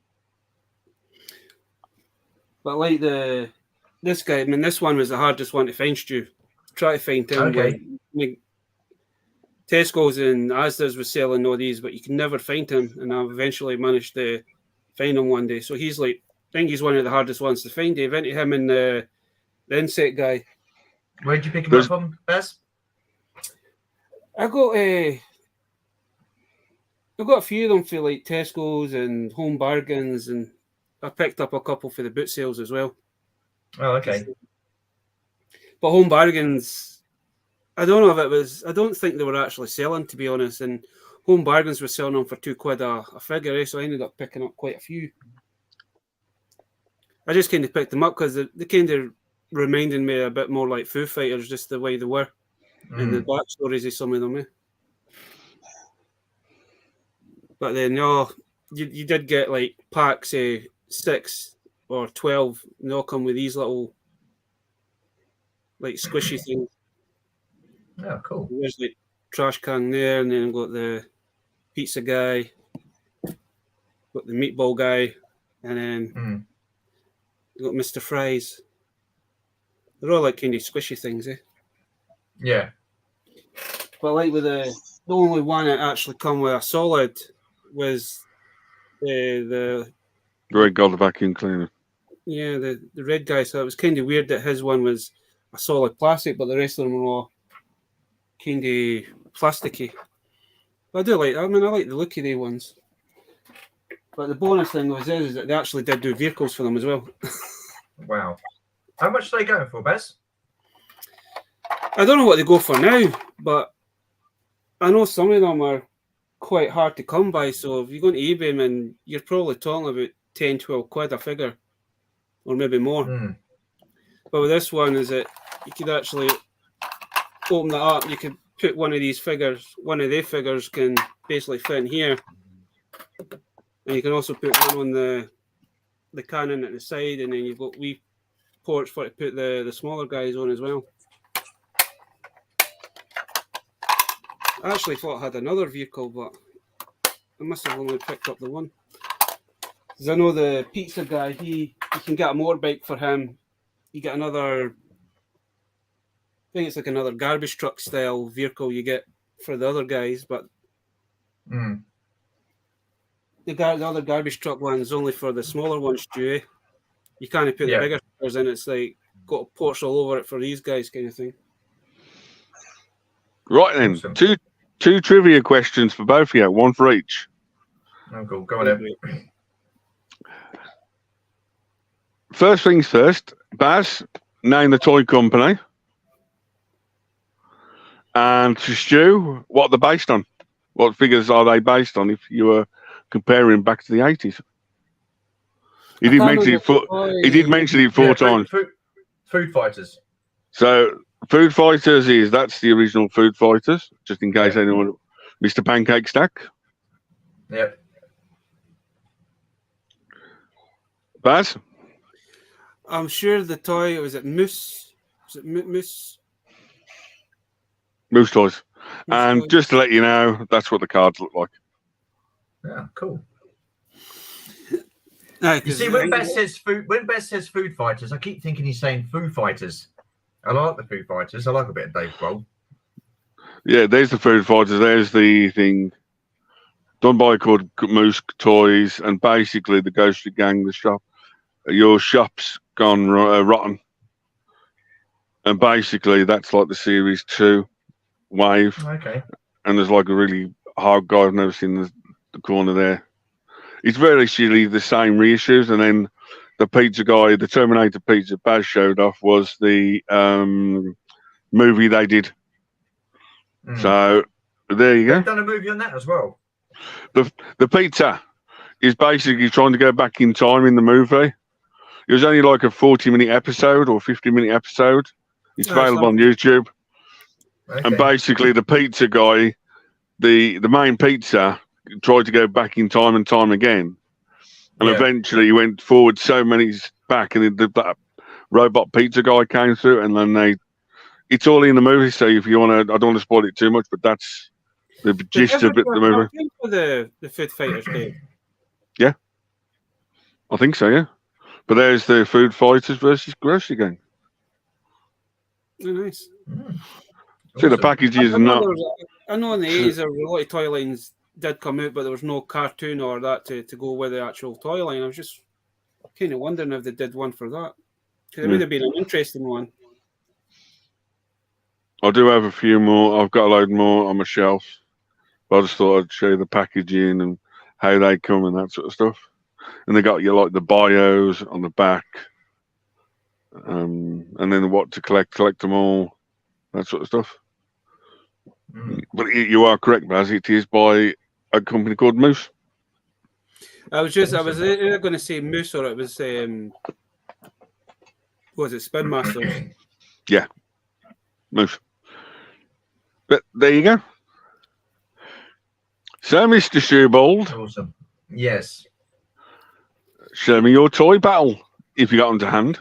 But like this guy, I mean, this one was the hardest one to find, Stu. Try to find him. Okay. Like, Tesco's and Asda's was selling all these, but you can never find him. And I've eventually managed to find him one day. So he's like, I think he's one of the hardest ones to find. They've invented him and the insect guy. Where'd you pick him up from, Baz? I got a few of them for like Tesco's and Home Bargains, and I picked up a couple for the boot sales as well. Oh, okay. But Home Bargains, I don't know if it was. I don't think they were actually selling, to be honest. And Home Bargains were selling them for £2 a figure, so I ended up picking up quite a few. I just kind of picked them up because they kind of reminded me a bit more like Foo Fighters, just the way they were, and the backstories of some of them. But then, you did get like packs of 6 or 12, and they all come with these little like squishy things. Oh, cool. There's like trash can there, and then I've got the pizza guy, got the meatball guy, and then got Mr. Fries. They're all like kind of squishy things, Yeah. But like with the only one that actually come with a solid was the Red God, the vacuum cleaner. Yeah, the red guy. So it was kind of weird that his one was a solid plastic, but the rest of them were all kind of plasticky. But I do like. I mean, I like the look of the ones. But the bonus thing is that they actually did do vehicles for them as well. Wow. How much are they going for, Bez? I don't know what they go for now, but I know some of them are quite hard to come by. So if you go to eBay them, and you're probably talking about 10, 12 quid a figure, or maybe more. But with this one, is that you could actually open that up. You could put one of these figures. One of their figures can basically fit in here, and you can also put one on the cannon at the side, and then you've got wee ports for to put the smaller guys on as well. I actually thought I had another vehicle, but I must have only picked up the one. Because I know the pizza guy, you can get a motorbike for him. You get another, I think it's like another garbage truck style vehicle you get for the other guys, but the other garbage truck one is only for the smaller ones, Stewie. You can't put the bigger figures in. It's like got ports all over it for these guys, kind of thing. Right then, Awesome. two trivia questions for both of you, one for each. Oh, cool. Go on then. First things first, Baz, name the toy company. And to Stu, what they're based on. What figures are they based on if you were comparing back to the 80s? He did mention it four times. Food Fighters. So Food Fighters that's the original Food Fighters, just in case anyone, Mr. Pancake Stack. Yep. Baz? I'm sure the toy, was it Moose? Was it Moose? Moose Toys. Moose Toys. Just to let you know, that's what the cards look like. Yeah, cool. No, you see, when Bess says Food Fighters, I keep thinking he's saying Foo Fighters. I like the Foo Fighters. I like a bit of Dave Grohl. Yeah, there's the Food Fighters. There's the thing done by called Moose Toys, and basically the Ghostly Gang, the shop. Your shop's gone rotten, and basically that's like the series 2 wave. Okay. And there's like a really hard guy I've never seen the corner there. It's very actually the same reissues, and then the pizza guy, the Terminator pizza Baz showed off was the movie they did. So there you go. They've done a movie on that as well. The pizza is basically trying to go back in time in the movie. It was only like a 40-minute episode or 50-minute episode. It's available on YouTube. Okay. And basically the pizza guy, the main pizza, tried to go back in time and time again. And eventually he went forward so many back, and that robot pizza guy came through, and then it's all in the movie. So if you want to, I don't want to spoil it too much, but that's the gist of it, the movie. For the Food Fighters, Dave? Yeah, I think so, yeah. But there's the Food Fighters versus Grocery Gang. Oh, nice. See, the package is not. I know in the 80s, a lot of toy lines did come out, but there was no cartoon or that to go with the actual toy line. I was just kind of wondering if they did one for that. Because it would have been an interesting one. I do have a few more. I've got a load more on my shelf. But I just thought I'd show you the packaging and how they come and that sort of stuff. And they got you like the bios on the back. And then what to collect them all, that sort of stuff. But you are correct, Baz. It is by a company called Moose. I was either going to say Moose, or it was was it Spin Masters? Yeah, Moose. But there you go. So, Mr. Shoebold. Awesome. Yes. Show me your toy battle if you got them to hand.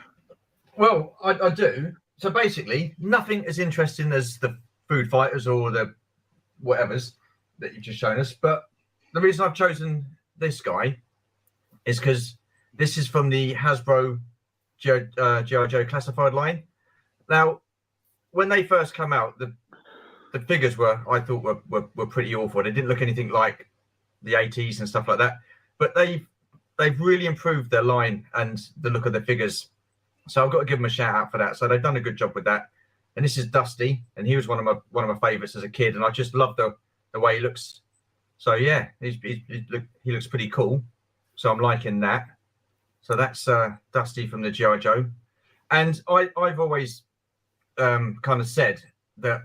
Well, I do. So basically, nothing as interesting as the Food Fighters or the whatevers that you've just shown us. But the reason I've chosen this guy is because this is from the Hasbro G.I. Joe classified line. Now, when they first come out, the figures I thought were pretty awful. They didn't look anything like the 80s and stuff like that. But they've really improved their line and the look of the figures. So I've got to give them a shout out for that. So they've done a good job with that. And this is Dusty, and he was one of my favorites as a kid, and I just love the way he looks. So yeah, he looks pretty cool. So I'm liking that. So that's Dusty from the G.I. Joe. And I've always kind of said that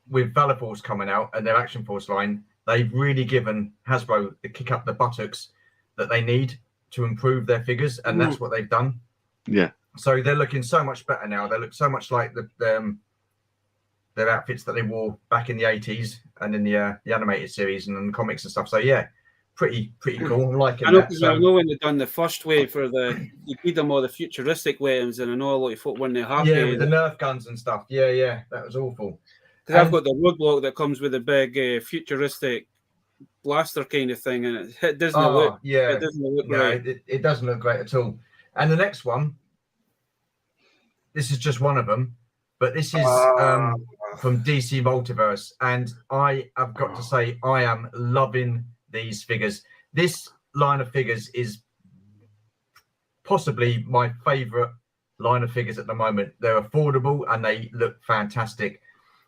with Valor Force coming out and their Action Force line, they've really given Hasbro the kick up the buttocks that they need to improve their figures, and that's what they've done. Yeah. So they're looking so much better now. They look so much like their outfits that they wore back in the 80s and in the animated series and in the comics and stuff. So yeah, pretty cool. I'm liking that. I know when they done the first wave for you feed them all the futuristic weapons, and I know a lot of folk when they're happy. Yeah, with the Nerf guns and stuff. Yeah, that was awful. Because I've got the roadblock that comes with a big futuristic blaster kind of thing, and it doesn't look. Yeah, it doesn't look right. It doesn't look great at all. And the next one, this is just one of them, but this is from DC Multiverse, and I have got to say I am loving these figures. This line of figures is possibly my favorite line of figures at the moment. They're affordable and they look fantastic.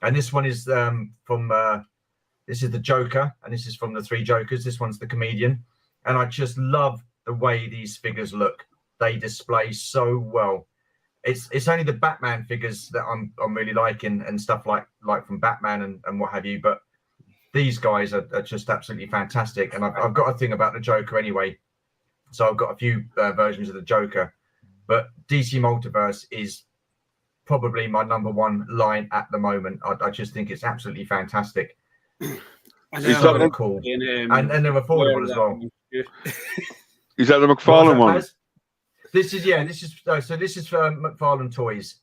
And this one is this is the Joker, and this is from the Three Jokers. This one's the Comedian, and I just love the way these figures look. They display so well. It's only the Batman figures that I'm really liking, and stuff like from Batman and what have you. But these guys are just absolutely fantastic. And I've got a thing about the Joker anyway, so I've got a few versions of the Joker. But DC Multiverse is probably my #1 line at the moment. I just think it's absolutely fantastic. It's so cool, and they're affordable as well. Is that the McFarlane one? This is for McFarlane Toys.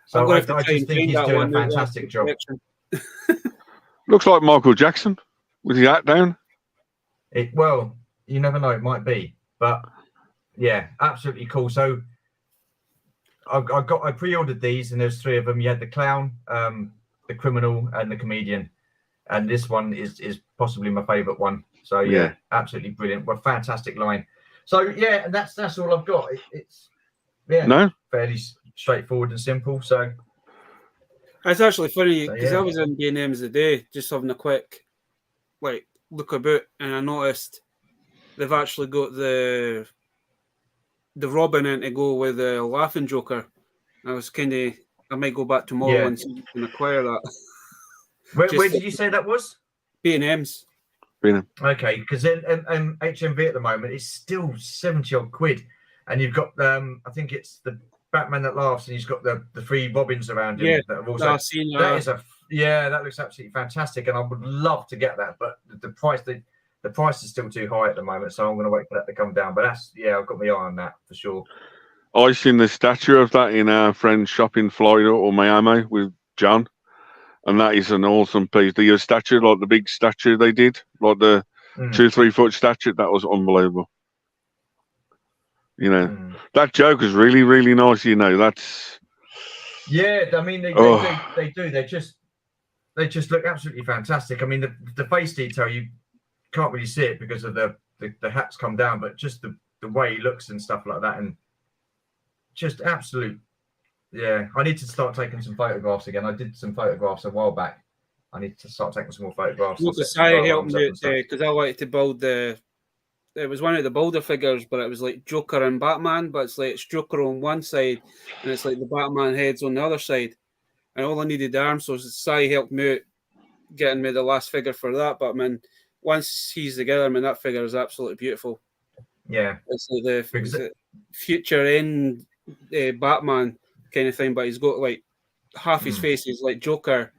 So I just think he's doing a fantastic job. Looks like Michael Jackson with his hat down. Well, you never know, it might be, but yeah, absolutely cool. So I pre-ordered these, and there's 3 of them. You had the Clown, the Criminal, and the Comedian, and this one is possibly my favorite one. So yeah, absolutely brilliant. Well, fantastic line. So yeah, and that's all I've got. It's fairly straightforward and simple. So it's actually funny because I was in B&M's today, just having a quick look about, and I noticed they've actually got the Robin in to go with the Laughing Joker. I was I might go back tomorrow and see if you can acquire that. Where did you say that was? B&M's. Okay, because in HMV at the moment it's still 70 odd quid, and you've got I think it's the Batman That Laughs, and he's got the 3 Robins around him. Yeah, that have also, that looks absolutely fantastic, and I would love to get that, but the price is still too high at the moment, so I'm going to wait for that to come down. But I've got my eye on that for sure. I seen the statue of that in our friend's shop in Florida or Miami with John. And that is an awesome piece. The statue, like the big statue they did, like the 2-3 foot statue, that was unbelievable. That Joker's really, really nice. That's I mean they do. They just look absolutely fantastic. I mean the face detail, you can't really see it because of the hats come down, but just the way he looks and stuff like that, and just absolute. Yeah, I need to start taking some photographs again. I did some photographs a while back. I need to start taking some more photographs. Look, Saya helped me because I wanted to build it was one of the builder figures, but it was like Joker and Batman, but it's Joker on one side and it's like the Batman heads on the other side. And all I needed the arms, so Saya helped me out getting me the last figure for that. But man, once he's together, that figure is absolutely beautiful. Yeah. It's like the future end Batman kind of thing, but he's got like half his face is like Joker,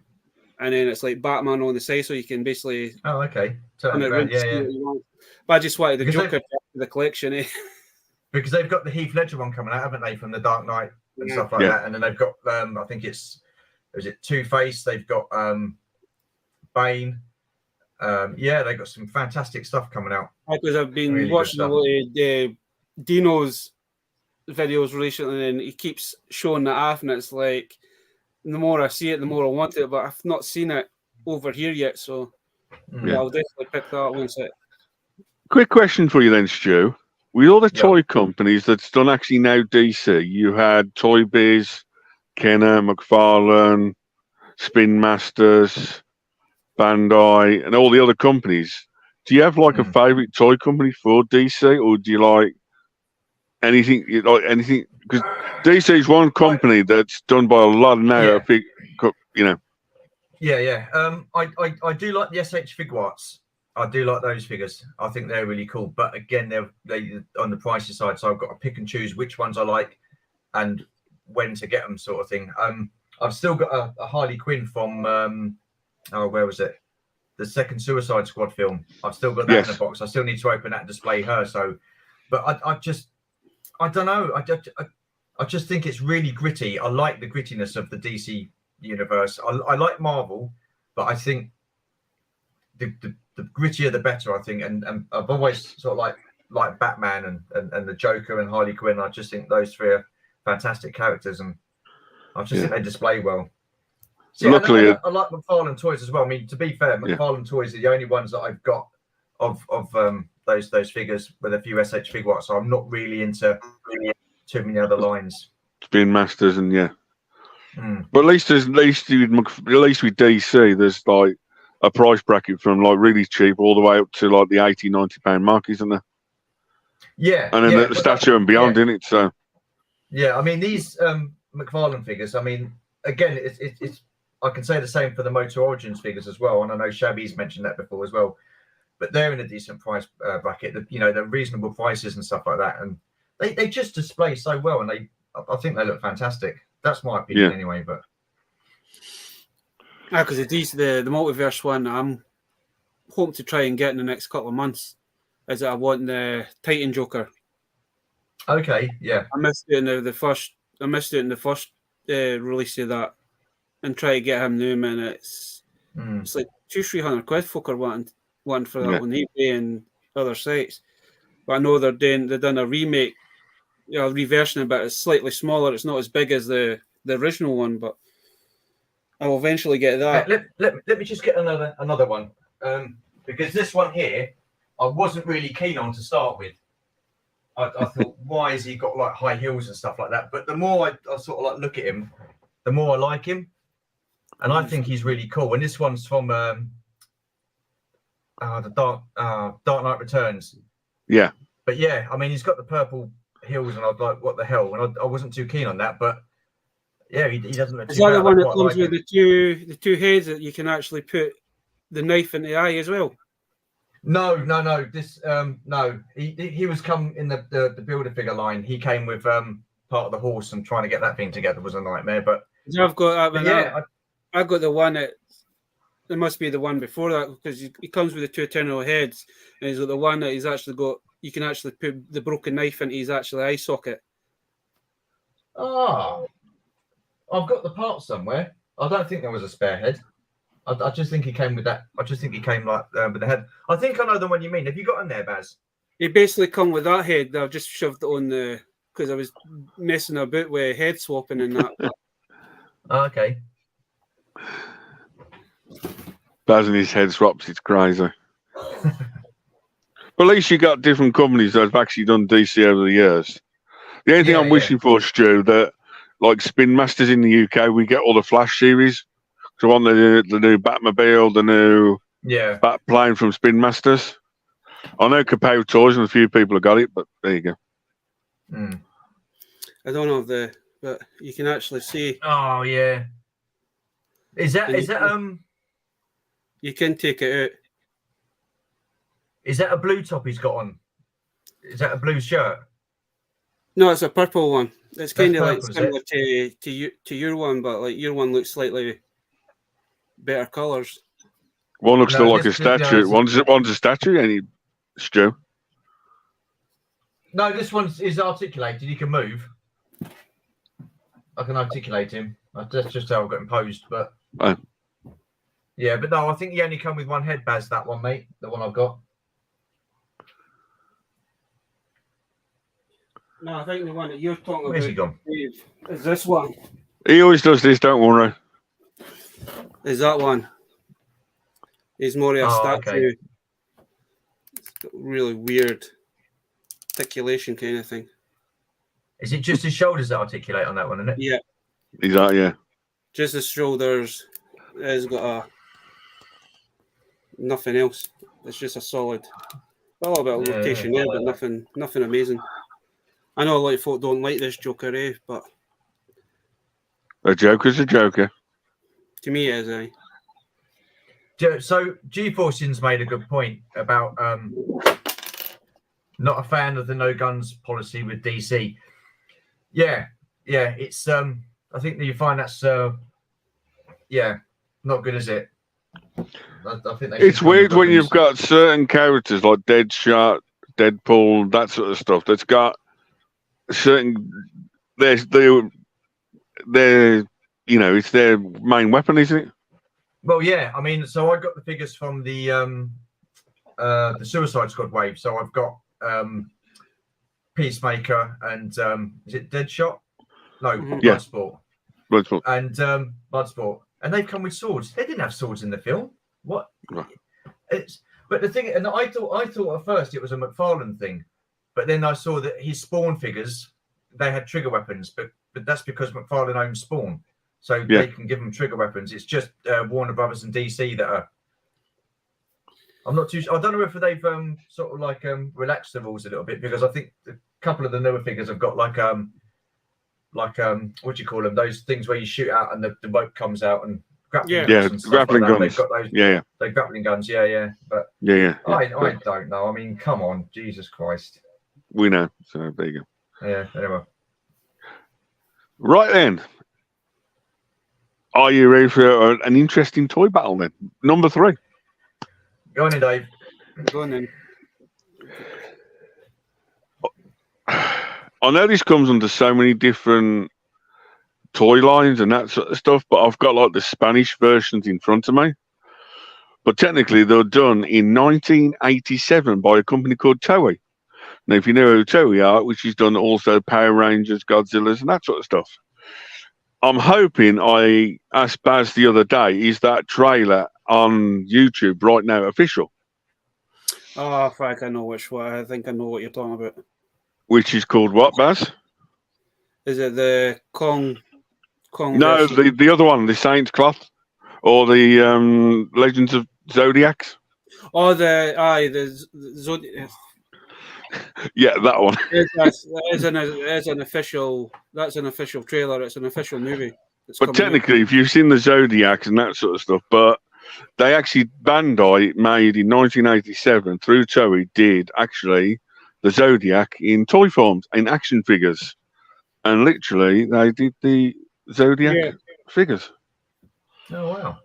and then it's like Batman on the side, so you can basically okay. But I just wanted the Joker for the collection, because they've got the Heath Ledger one coming out, haven't they, from the Dark Knight and stuff like that, and then they've got I think is it Two-Face, they've got Bane, they've got some fantastic stuff coming out. Because I've been watching a lot of Dino's videos recently, and he keeps showing that off, and it's like the more I see it, the more I want it, but I've not seen it over here yet, so I'll definitely pick that up once it. Quick question for you then, Stu. With all the toy companies that's done actually now DC, you had Toy Biz, Kenner, McFarlane, Spin Masters, Bandai, and all the other companies. Do you have like a favourite toy company for DC, or do you like anything because DC is one company that's done by a lot of now. Yeah. I do like the SH Figuarts. I do like those figures. I think they're really cool. But again, they on the pricey side, so I've got to pick and choose which ones I like and when to get them, sort of thing. I've still got a Harley Quinn from where was it? The second Suicide Squad film. I've still got that in the box. I still need to open that and display her. So, but I don't know. I just think it's really gritty. I like the grittiness of the DC universe. I like Marvel, but I think the grittier the better. I think, and I've always sort of like Batman and the Joker and Harley Quinn. I just think those three are fantastic characters, and I just think they display well. See, luckily, I like McFarlane Toys as well. I mean, to be fair, McFarlane Toys are the only ones that I've got of those figures with a few SH Figuarts. So I'm not really into too many other lines. Spin Masters and but at least with DC, there's like a price bracket from like really cheap all the way up to like the £80-90 mark, isn't there? Yeah, and then the statue and beyond, in it. So yeah, I mean these McFarlane figures. I mean, again, it's I can say the same for the Motor Origins figures as well, and I know Shabby's mentioned that before as well. But they're in a decent price bracket. They're reasonable prices and stuff like that, and they just display so well, and I think they look fantastic. That's my opinion anyway. But because the multiverse one, I'm hoping to try and get in the next couple of months. Is that I want the Titan Joker. Okay, yeah. I missed it in the first. I missed it in the first release of that, and try to get him new. Man, it's like £200-300 folk are wanting for that on eBay and other sites. But I know they've done a remake, reversion, but it's slightly smaller. It's not as big as the original one, but I will eventually get that. Let me just get another one, because this one here I wasn't really keen on to start with. I thought, why has he got like high heels and stuff like that? But the more I sort of like look at him, the more I like him, and I think he's really cool. And this one's from the Dark Knight Returns. Yeah. But yeah, I mean, he's got the purple heels, and I was like, what the hell? And I wasn't too keen on that, but yeah, he doesn't look. Is that the one that comes with the two heads that you can actually put the knife in the eye as well? No. This no. He was come in the builder figure line. He came with part of the horse, and trying to get that thing together was a nightmare. But I've got I got the one that. There must be the one before that, because he comes with the two eternal heads, and he's got the one that he's actually got. You can actually put the broken knife into his actual eye socket. Oh, I've got the part somewhere. I don't think there was a spare head. I just think he came with that. I just think he came like with the head. I think I know the one you mean. Have you got him there, Baz? He basically come with that head. I've just shoved it on because I was messing about with head swapping and that. Okay. Baz and his head swaps, it's crazy. But at least you got different companies that have actually done DC over the years. The only thing I'm wishing for, Stu, that like Spin Masters in the UK, we get all the Flash series. So on the new Batmobile, the new Batplane from Spin Masters. I know Kapow Toys and a few people have got it, but there you go. I don't know but you can actually see. Oh yeah. Is that you can take it out. Is that a blue top he's got on? Is that a blue shirt? No, it's a purple one. It's kind of like similar to your one, but like your one looks slightly better colours. One looks like a statue. One's a statue, any Stu? No, this one is articulated. He can move. I can articulate him. That's just how I've got him posed, but. Yeah, but no, I think he only come with one head, Baz, that one, mate. The one I've got. No, I think the one that you're talking Where's he gone? Is this one. He always does this, don't worry. Is that one. He's more of a statue. Okay. It's got really weird articulation kind of thing. Is it just his shoulders that articulate on that one, isn't it? Yeah. Is that, yeah. Just his shoulders. He's got nothing else. It's just a solid. A little bit of rotation there, but nothing amazing. I know a lot of folk don't like this Joker, but A Joker's a Joker. to me it is, So G-Forcing's made a good point about not a fan of the no guns policy with DC. Yeah, it's I think that you find that's not good, is it? I think It's weird when you've got certain characters like Deadshot, Deadpool, that sort of stuff that's got certain it's their main weapon, isn't it? Well, yeah, I mean, so I got the figures from the Suicide Squad wave. So I've got Peacemaker and is it Deadshot? No, Bloodsport. Bloodsport. And Bloodsport. And they've come with swords. They didn't have swords in the film. What? Right. But the thing, and I thought at first it was a McFarlane thing, but then I saw that his Spawn figures, they had trigger weapons, but that's because McFarlane owns Spawn. So they can give them trigger weapons. It's just Warner Brothers and DC that are. I'm not too. I don't know if they've sort of like relaxed the rules a little bit, because I think a couple of the newer figures have got like what do you call them? Those things where you shoot out and the rope comes out and grappling guns. Grappling guns. They've got those. Yeah. They're grappling guns. Yeah. But Yeah. I don't know. I mean, come on, Jesus Christ. We know. So there you go. Yeah. Anyway. Right then. Are you ready for an interesting toy battle then? Number 3. Go on in, Dave. Go on then. I know this comes under so many different toy lines and that sort of stuff, but I've got like the Spanish versions in front of me. But technically, they were done in 1987 by a company called Toei. Now, if you know who Toei are, which has done also Power Rangers, Godzillas, and that sort of stuff. I'm hoping I asked Baz the other day, is that trailer on YouTube right now official? Oh, fuck, I know which one. I think I know what you're talking about. Which is called what, Baz? Is it the Kong No, version? the other one, the Saints Cloth, or the Legends of Zodiacs. Oh, the Zodiac. Yeah, that one. That's an official. That's an official trailer. It's an official movie. But technically, if you've seen the Zodiacs and that sort of stuff, but they actually Bandai made in 1987 through Toei did actually the Zodiac in toy forms, in action figures, and literally they did the Zodiac figures. Oh wow!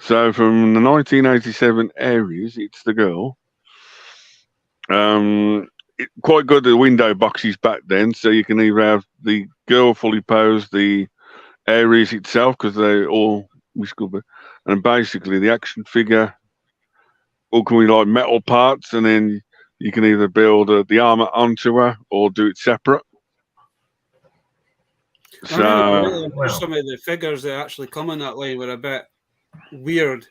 So from the 1987 Aries, it's the girl. Quite good at the window boxes back then, so you can either have the girl fully posed, the Aries itself, because they all and basically the action figure all come with like metal parts, and then you can either build the armor onto her or do it separate. So some of the figures that actually come in that line were a bit weird.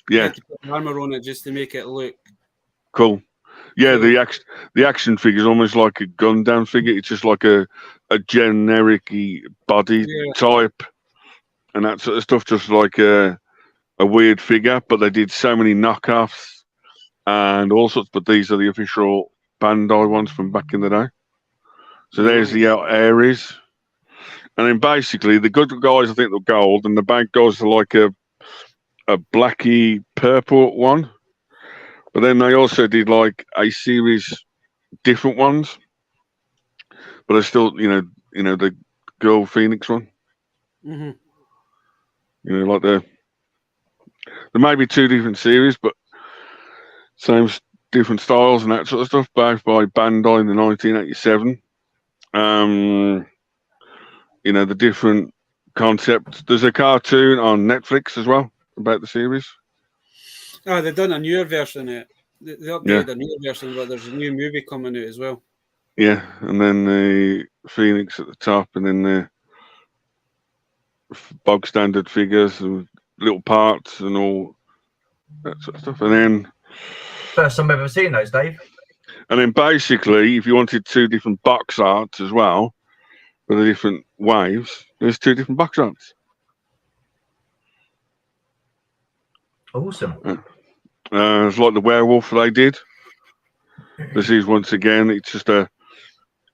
Yeah, you had to put armor on it just to make it look cool. Yeah, the action figure is almost like a Gundam figure. It's just like a generic body type and that sort of stuff, just like a weird figure. But they did so many knockoffs and all sorts. But these are the official Bandai ones from back in the day. So there's the Aries. And then basically the good guys, I think, they're gold, and the bad guys are like a blacky purple one. But then they also did like a series different ones, but they're still, the girl Phoenix one. Mm-hmm. Like there may be 2 different series, but same different styles and that sort of stuff. Both by Bandai in the 1987. The different concepts. There's a cartoon on Netflix as well about the series. Oh, they've done a newer version of it. They updated a newer version, but there's a new movie coming out as well. Yeah, and then the Phoenix at the top, and then the bog standard figures and little parts and all that sort of stuff. And then first time I've ever seen those, Dave. And then basically, if you wanted 2 different box arts as well for the different waves, there's 2 different box arts. Awesome. It's like the werewolf they did. This is once again, it's just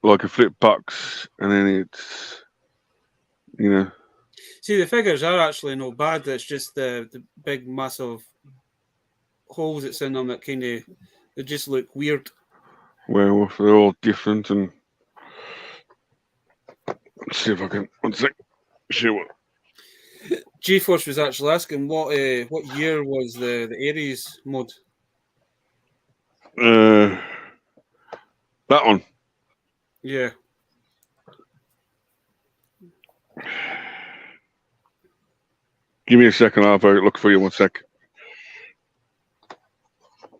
like a flip box, and then it's, you know. See, the figures are actually not bad. It's just the big, massive holes that's in them that kind of they just look weird. Werewolf, they're all different, and let's see if I can. One sec. Show what. G-Force was actually asking what year was the Ares mod? That one. Yeah. Give me a second. I'll have a look for you. 1 sec.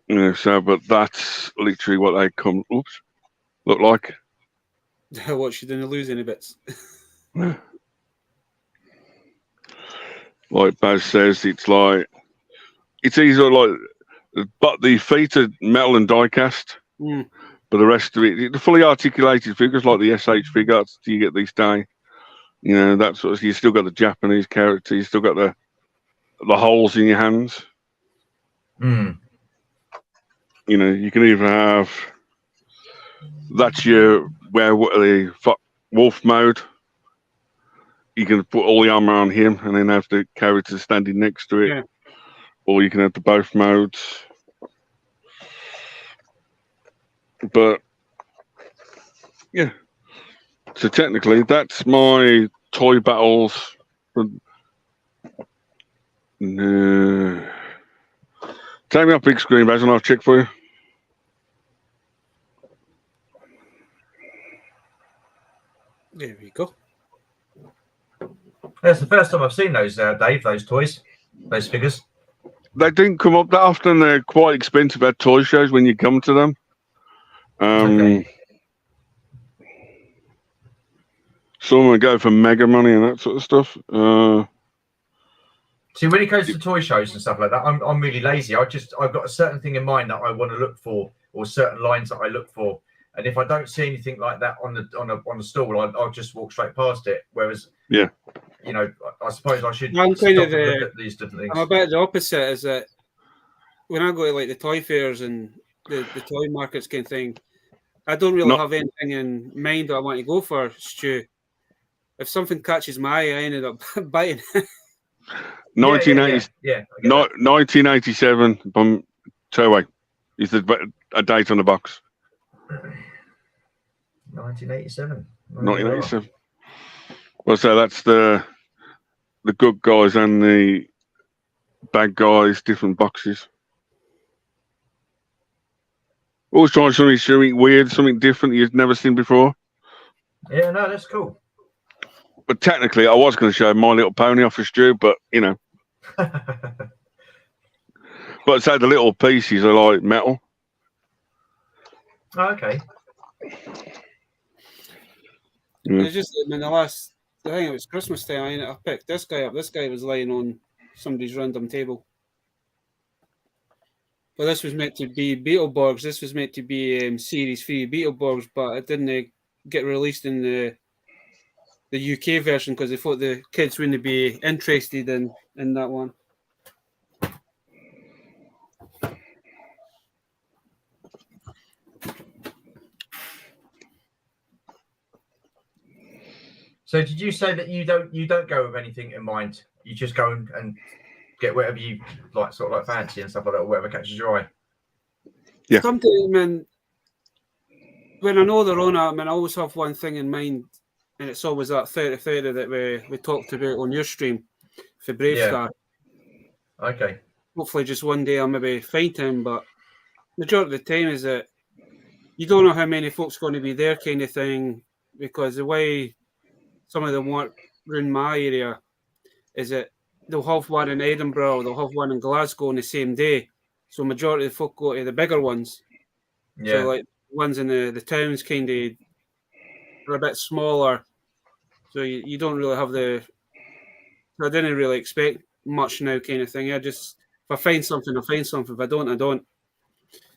Yeah. So, but that's literally what they come. Oops. Look like. What, she didn't lose any bits? Like Baz says, it's either like, but the feet are metal and die cast, but the rest of it, the fully articulated figures like the SH figures you get these days, you know, that sort of. You still got the Japanese character, you still got the holes in your hands. You know, you can either have that's your the wolf mode. You can put all the armor on him and then have the character standing next to it. Yeah. Or you can have the both modes. But yeah. So technically that's my toy battles. No. Take me up big screen, Baz, and I'll check for you. There we go. That's the first time I've seen those, Dave. Those toys, those figures. They didn't come up that often. They're quite expensive at toy shows when you come to them. Okay. Some of them go for mega money and that sort of stuff. See, when it comes to toy shows and stuff like that, I'm really lazy. I've got a certain thing in mind that I want to look for, or certain lines that I look for. And if I don't see anything like that on the stall, I'll just walk straight past it. Whereas, yeah, you know, I suppose I should I'm stop kind and of look at these different things. I'm a bit the opposite. Is that when I go to like the toy fairs and the toy markets kind of thing, I don't really have anything in mind that I want to go for, Stu. If something catches my eye, I ended up biting. 1987 from Turway is a date on the box. 1987. 1987. Well, so that's the good guys and the bad guys, different boxes. Always trying something weird, something different you've never seen before. Yeah, no, that's cool. But technically, I was going to show My Little Pony off for Stu, but you know. But say the little pieces are like metal. Oh, okay. Yeah. It's just in the last, I think it was Christmas time, I picked this guy up. This guy was lying on somebody's random table. But this was meant to be Beetleborgs. This was meant to be Series 3 Beetleborgs, but it didn't get released in the UK version because they thought the kids wouldn't be interested in that one. So did you say that you don't go with anything in mind? You just go and get whatever you like, sort of like fancy and stuff like that, or whatever catches your eye? Yeah. Sometimes, man, when I know they're on it, I mean, I always have one thing in mind, and it's always that 30-30 that we talked about on your stream for Brave Star. Okay. Hopefully just one day I'll maybe find him, but majority of the time is that you don't know how many folks going to be there kind of thing, because the way some of them work around my area is that they'll have one in Edinburgh, they'll have one in Glasgow on the same day. So majority of the folk go to the bigger ones. Yeah. So like ones in the towns kind of are a bit smaller. So you don't really have I didn't really expect much now kind of thing. If I find something, I find something. If I don't, I don't.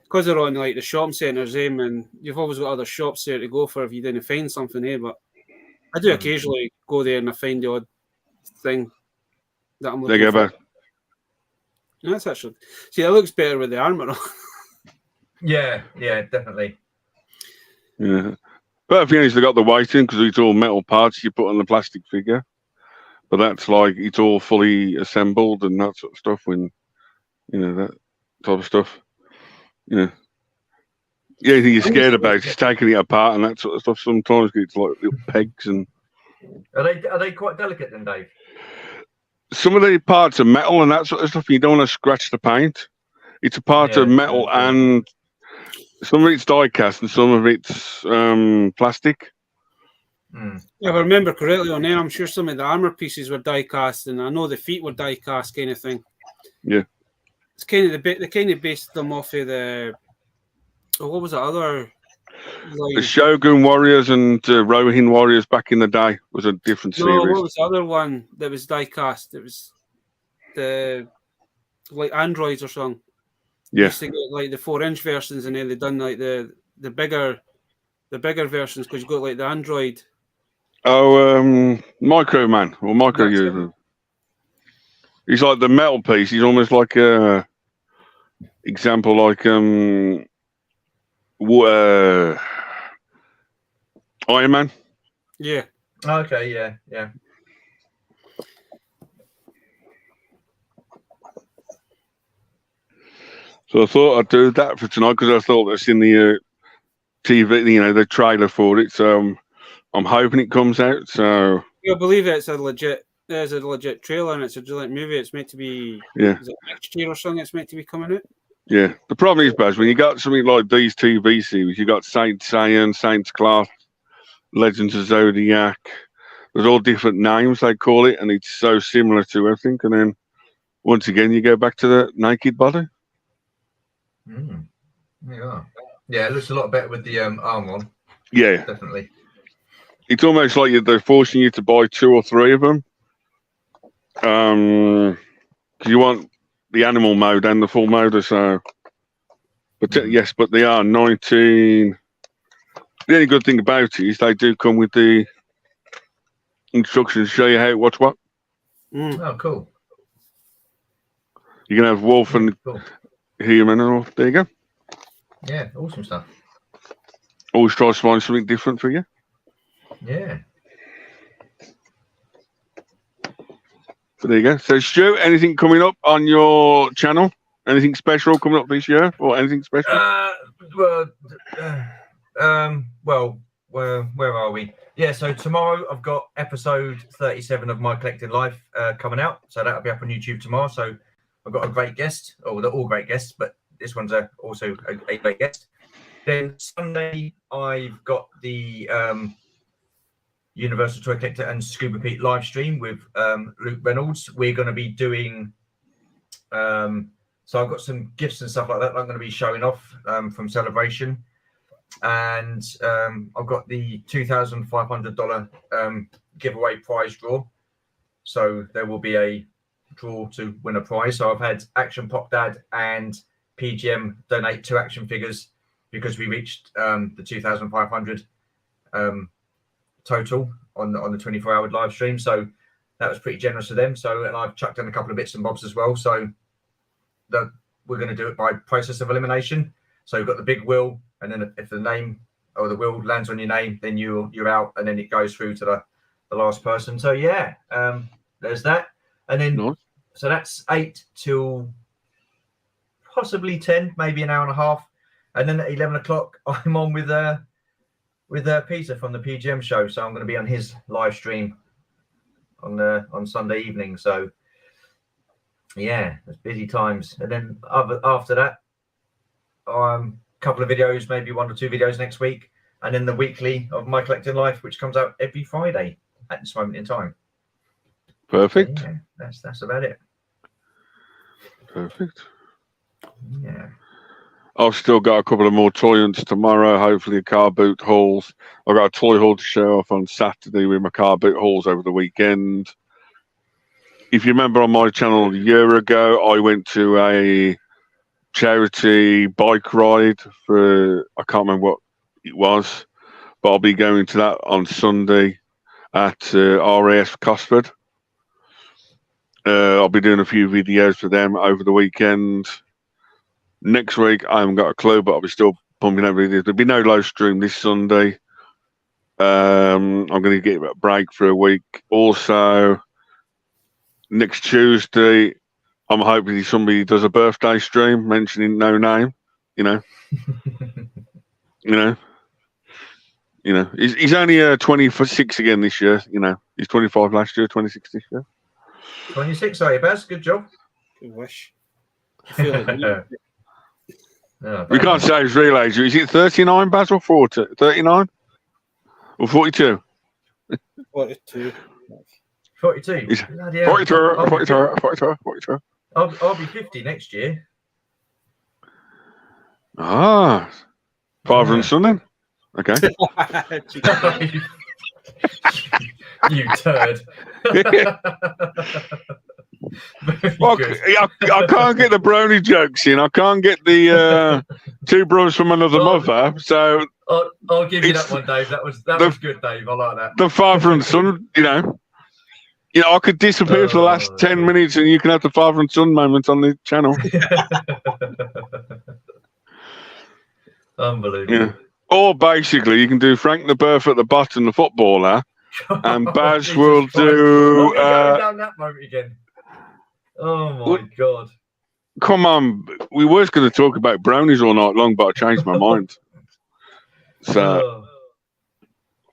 Because they're on like the shop centres, and you've always got other shops there to go for if you didn't find something, but I do occasionally go there and I find the odd thing that I'm looking for. That's actually, see, it looks better with the armour on. Yeah, definitely. Yeah. But if you honest, they got the weight in because it's all metal parts you put on the plastic figure. But that's like it's all fully assembled and that sort of stuff. When that type of stuff, the only thing you're scared about is taking it apart and that sort of stuff. Sometimes it's like little pegs and. Are they quite delicate then, Dave? Some of the parts are metal and that sort of stuff. You don't want to scratch the paint. It's a part of metal and some of it's die cast and some of it's plastic. Mm. Yeah, if I remember correctly on there, I'm sure some of the armor pieces were die cast, and I know the feet were die cast, kind of thing. Yeah, it's kind of they kind of based them off of the. Oh, what was the other? the Shogun Warriors and Rohin Warriors back in the day was a different series. No, what was the other one that was die cast? It was the like androids or something. Yeah, used to get like the 4-inch versions, and then they done like the bigger versions because you got like the android. Oh, Micro Man or Micro User. He's like the metal piece. He's almost like a example, like Iron Man. Yeah. Okay. Yeah. So I thought I'd do that for tonight because I thought that's in the TV, the trailer for it. So I'm hoping it comes out. So I believe it's a legit. There's a legit trailer and it's a legit movie. It's meant to be. Yeah. Is it next year or something? It's meant to be coming out. Yeah. The problem is, Baz, when you got something like these TV series, you got Saint Seiya, Saint Class, Legends of Zodiac. There's all different names they call it, and it's so similar to everything. And then once again, you go back to the naked body. Mm. Yeah, it looks a lot better with the arm on. Yeah, definitely. It's almost like they're forcing you to buy 2 or 3 of them. Because you want the animal mode and the full mode. So, but yes, but they are 19. The only good thing about it is they do come with the instructions to show you how what's what. Oh, cool. You can have wolf and human, and all. There you go. Yeah, awesome stuff. Always try to find something different for you. Yeah. So there you go. So Stu, anything coming up on your channel? Anything special coming up this year, or anything special? Where are we? Yeah, so tomorrow I've got episode 37 of My Collecting Life coming out. So that'll be up on YouTube tomorrow. So I've got a great guest, or they're all great guests, but this one's also a great guest. Then Sunday I've got the Universal Toy Collector and Scuba Pete live stream with Luke Reynolds. We're going to be doing so I've got some gifts and stuff like that I'm going to be showing off from Celebration, and I've got the $2,500 giveaway prize draw, so there will be a draw to win a prize. So I've had Action Pop Dad and PGM donate 2 action figures because we reached the 2,500 total on the 24-hour live stream, so that was pretty generous of them. So, and I've chucked in a couple of bits and bobs as well, so that we're going to do it by process of elimination. So you've got the big wheel, and then if the name or the wheel lands on your name, then you're out, and then it goes through to the last person. So yeah, there's that. And then so that's 8 till possibly 10, maybe an hour and a half, and then at 11 o'clock I'm on with Peter from the PGM show. So I'm going to be on his live stream on Sunday evening. So yeah, it's busy times. And then after that, a couple of videos, maybe 1 or 2 videos next week, and then the weekly of My Collecting Life, which comes out every Friday at this moment in time. Perfect. So, yeah, that's about it. Perfect. Yeah. I've still got a couple of more toy hunts tomorrow, hopefully a car boot hauls. I've got a toy haul to show off on Saturday with my car boot hauls over the weekend. If you remember on my channel a year ago, I went to a charity bike ride for, I can't remember what it was, but I'll be going to that on Sunday at RAS Cosford. I'll be doing a few videos for them over the weekend. Next week, I haven't got a clue, but I'll be still pumping out videos. There'll be no live stream this Sunday. I'm going to get a break for a week. Also, next Tuesday, I'm hoping somebody does a birthday stream mentioning no name. You know, he's only 26 again this year. You know, he's 25 last year, 26 this year. 26, are you, Baz? Good job. Good wish. I feel like We can't say his real age. Is it 39, Baz, or 40? 39 or 42? 42. 42. He's Bloody 42, hell. 42, 42, 42. I'll be 50 next year. Ah, father and son then? Okay. You turd. Well, I can't get the brony jokes in. I can't get the two brothers from another mother. So I'll give you that one, Dave. That was good, Dave. I like that. The father and son, I could disappear for the last 10 minutes and you can have the father and son moment on the channel. Unbelievable. Yeah. Or basically, you can do Frank the Birth at the bottom, the footballer, and Baz will do. Going down that moment again. Oh my God! Come on, we were going to talk about brownies all night long, but I changed my mind. So,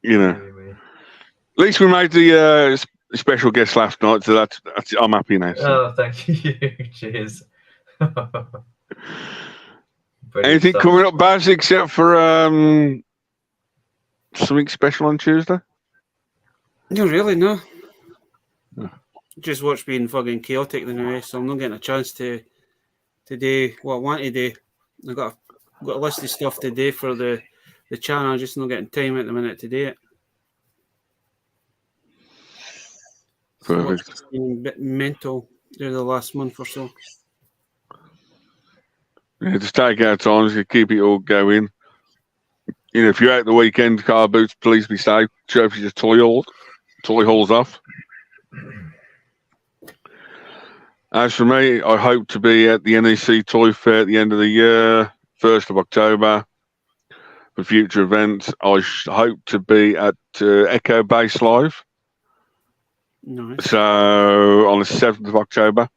at least we made the special guest last night, so that's I'm happy now. So. Oh, thank you. Cheers. Anything coming up, Baz, except for something special on Tuesday? No, really, no. Just what's been fucking chaotic anyway, so I'm not getting a chance to do what I want to do. I've got a list of stuff to do for the channel. I'm just not getting time at the minute to do it. Perfect. So it's been a bit mental during the last month or so. Yeah, just take our time to keep it all going. If you're out the weekend, car boots, please be safe. Show your toy hauls off. As for me, I hope to be at the NEC Toy Fair at the end of the year, 1st of October. For future events, I hope to be at Echo Base Live. Nice. So, on the 7th of October.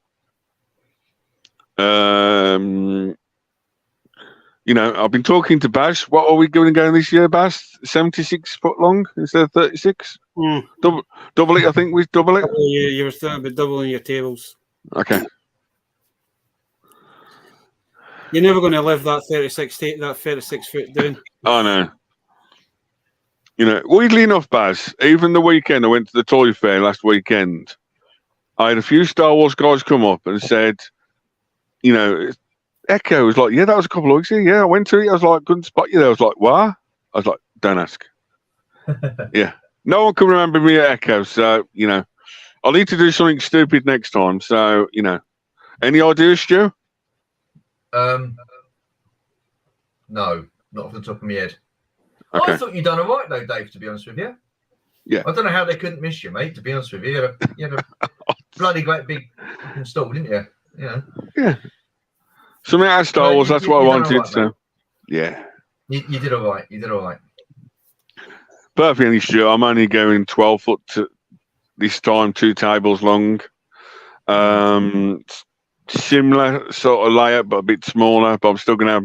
I've been talking to Baz. What are we going to go this year, Baz? 76 foot long instead of 36? Double it, I think. We double it. You were thinking about doubling your tables. Okay. You're never going to live that 36 foot down. Oh, no. Weirdly enough, Baz, even the weekend I went to the toy fair last weekend, I had a few Star Wars guys come up and said, Echo was like, yeah, that was a couple of weeks ago. Yeah, I went to it. I was like, couldn't spot you there. I was like, what? I was like, don't ask. Yeah. No one can remember me at Echo. So, I'll need to do something stupid next time. So, any ideas, Stu? No, not off the top of my head. Okay. I thought you'd done all right, though, Dave, to be honest with you. Yeah. I don't know how they couldn't miss you, mate, to be honest with you. You had a bloody great big install, didn't you? Yeah. Something out of Star Wars, that's what I wanted. Right, so, yeah. You did all right. You did all right. Perfectly honest, Stu, I'm only going 12 foot this time, 2 tables long. Similar sort of layout, but a bit smaller. But I'm still going to have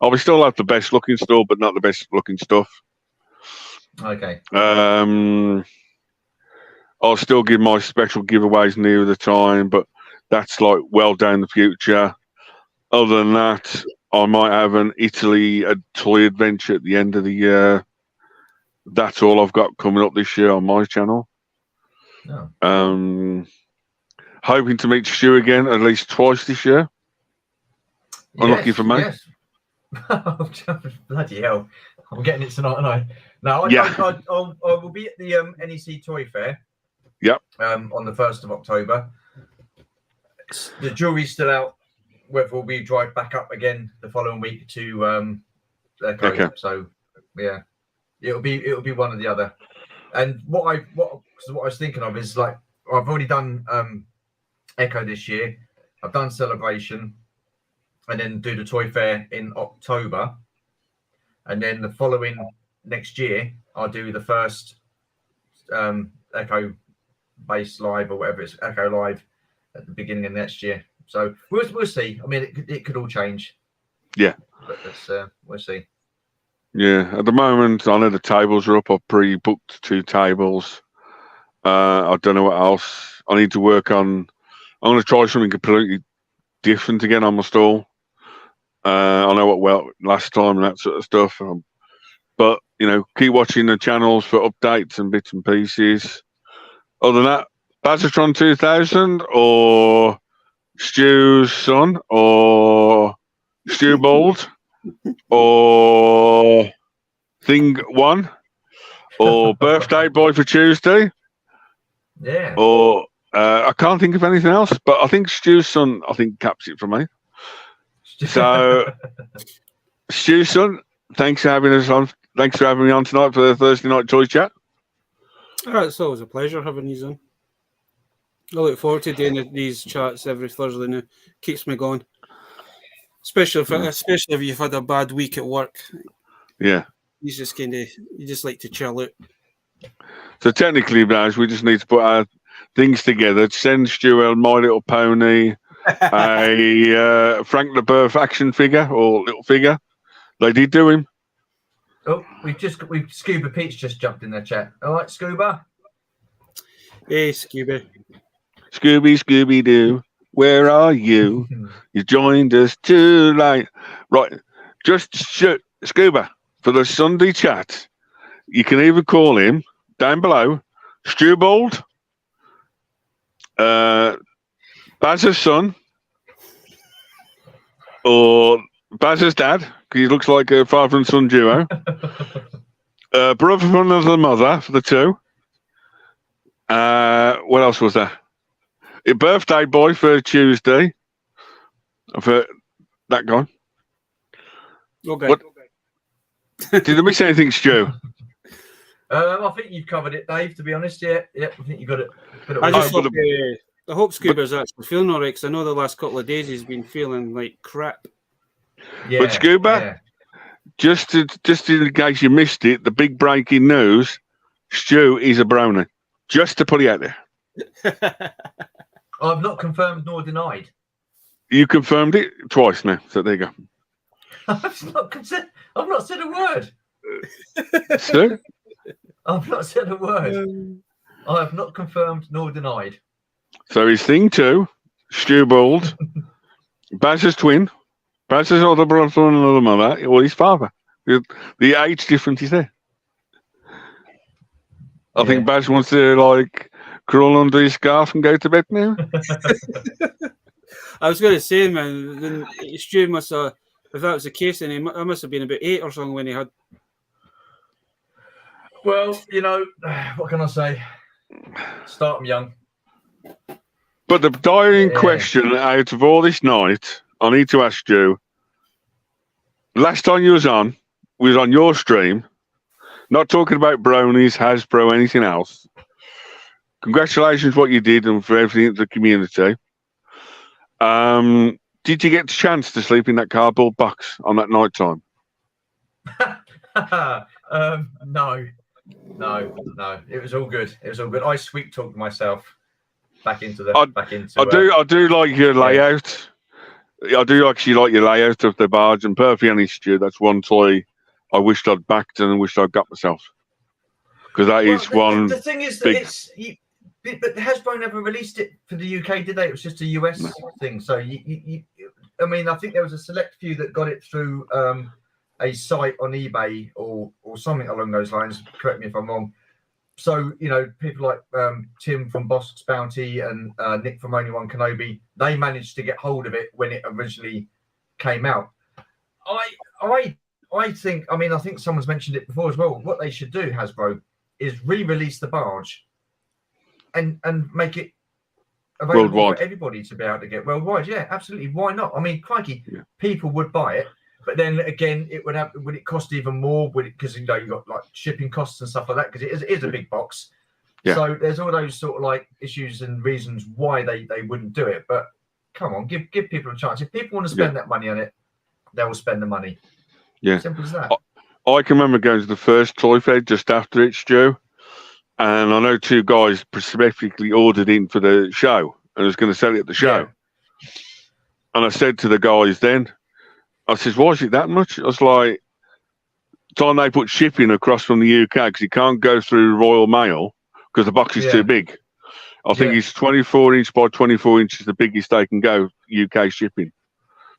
I'll still have the best looking store, but not the best looking stuff. Okay. I'll still give my special giveaways near the time, but that's like well down the future. Other than that, I might have an Italy toy adventure at the end of the year. That's all I've got coming up this year on my channel. Oh. Hoping to meet Stu again at least twice this year. Unlucky for me. Yes. Bloody hell. I'm getting it tonight, aren't I? No, I will be at the NEC Toy Fair. Yep. On the 1st of October. The jury's still out whether we drive back up again the following week to Echo. Okay. So yeah. It'll be one or the other. And what I was thinking of is, like, I've already done Echo this year. I've done Celebration, and then do the Toy Fair in October, and then the following next year I'll do the first Echo Base Live or whatever it's Echo Live at the beginning of next year. So we'll see. I mean, it could all change. Yeah, but we'll see. Yeah, at the moment, I know the tables are up. I've pre-booked 2 tables. I don't know what else. I need to work on. I'm going to try something completely different again on my stall. I know what well last time and that sort of stuff. But, you know, keep watching the channels for updates and bits and pieces. Other than that, Bazatron 2000 or Stu's son or Stu Bold or Thing 1 or Birthday Boy for Tuesday. Yeah. Or I can't think of anything else, but I think Stu's son, I think, caps it for me. So, Stu's son, thanks for having us on. Thanks for having me on tonight for the Thursday night toy chat. It's always a pleasure having you on. I look forward to doing these chats every Thursday now. Keeps me going. Especially if you've had a bad week at work. Yeah. You just like to chill out. So technically, guys, we just need to put our things together. Send Stu a My Little Pony, a Frank the Birth action figure or little figure. They did do him. Oh, Scuba Pete's just jumped in the chat. All right, Scuba. Hey, Scuba. Scooby Doo, where are you? You joined us too late. Right, just Scuba for the Sunday chat. You can either call him down below, Stu Bold, Baz's son, or Baz's dad, because he looks like a father and son duo. Brother from another mother for the 2. What else was there? A birthday boy for Tuesday. For that guy. Okay. What? Did I miss anything, Stu? I think you've covered it, Dave. To be honest, yeah, I think you got it. I hope Scuba's actually feeling all right, because I know the last couple of days he's been feeling like crap. Yeah, but Scuba, just in case you missed it, the big breaking news: Stu is a brownie. Just to put it out there. I've not confirmed nor denied. You confirmed it twice now, so there you go. I've not said a word. So? I've not said a word. I have not confirmed nor denied. So he's Thing 2, Stu Bold, Baz's twin, Baz's other brother and another mother, or his father. The age difference is there. I think Baz wants to crawl under his scarf and go to bed now. I was going to say, man, then Stu must have, if that was the case, then I must have been about 8 or something when he had. Well, you know, what can I say? Start them young. But the dying question out of all this night, I need to ask you. Last time you was on your stream, not talking about bronies, Hasbro, anything else. Congratulations what you did and for everything in the community. Did you get the chance to sleep in that cardboard box on that night time? No. It was all good. I sweet talked myself back into. I do like your layout. I do actually like your layout of the barge, and perfectly honest, Stu, that's one toy I wished I'd backed and wished I'd got myself. Because that is one. The thing is that but Hasbro never released it for the UK, did they? It was just a US thing. So I mean, I think there was a select few that got it through a site on eBay or something along those lines. Correct me if I'm wrong. So, you know, people like Tim from Bosk's Bounty and Nick from Only One Kenobi, they managed to get hold of it when it originally came out. I think, I think someone's mentioned it before as well. What they should do, Hasbro, is re-release the barge and make it available worldwide for everybody to be able to get worldwide. Yeah, absolutely. Why not? I mean, crikey, people would buy it. But then again, would it cost even more? Because you got like shipping costs and stuff like that, because it is a big box. Yeah. So there's all those sort of like issues and reasons why they wouldn't do it. But come on, give people a chance. If people want to spend that money on it, they will spend the money. Yeah. Simple as that. I can remember going to the first toy fair just after it, Stu, and I know 2 guys specifically ordered in for the show and was going to sell it at the show. Yeah. And I said to the guys then, I says, why is it that much? I was like, time they put shipping across from the UK because it can't go through Royal Mail because the box is too big. I think it's 24 inch by 24 inches, the biggest they can go UK shipping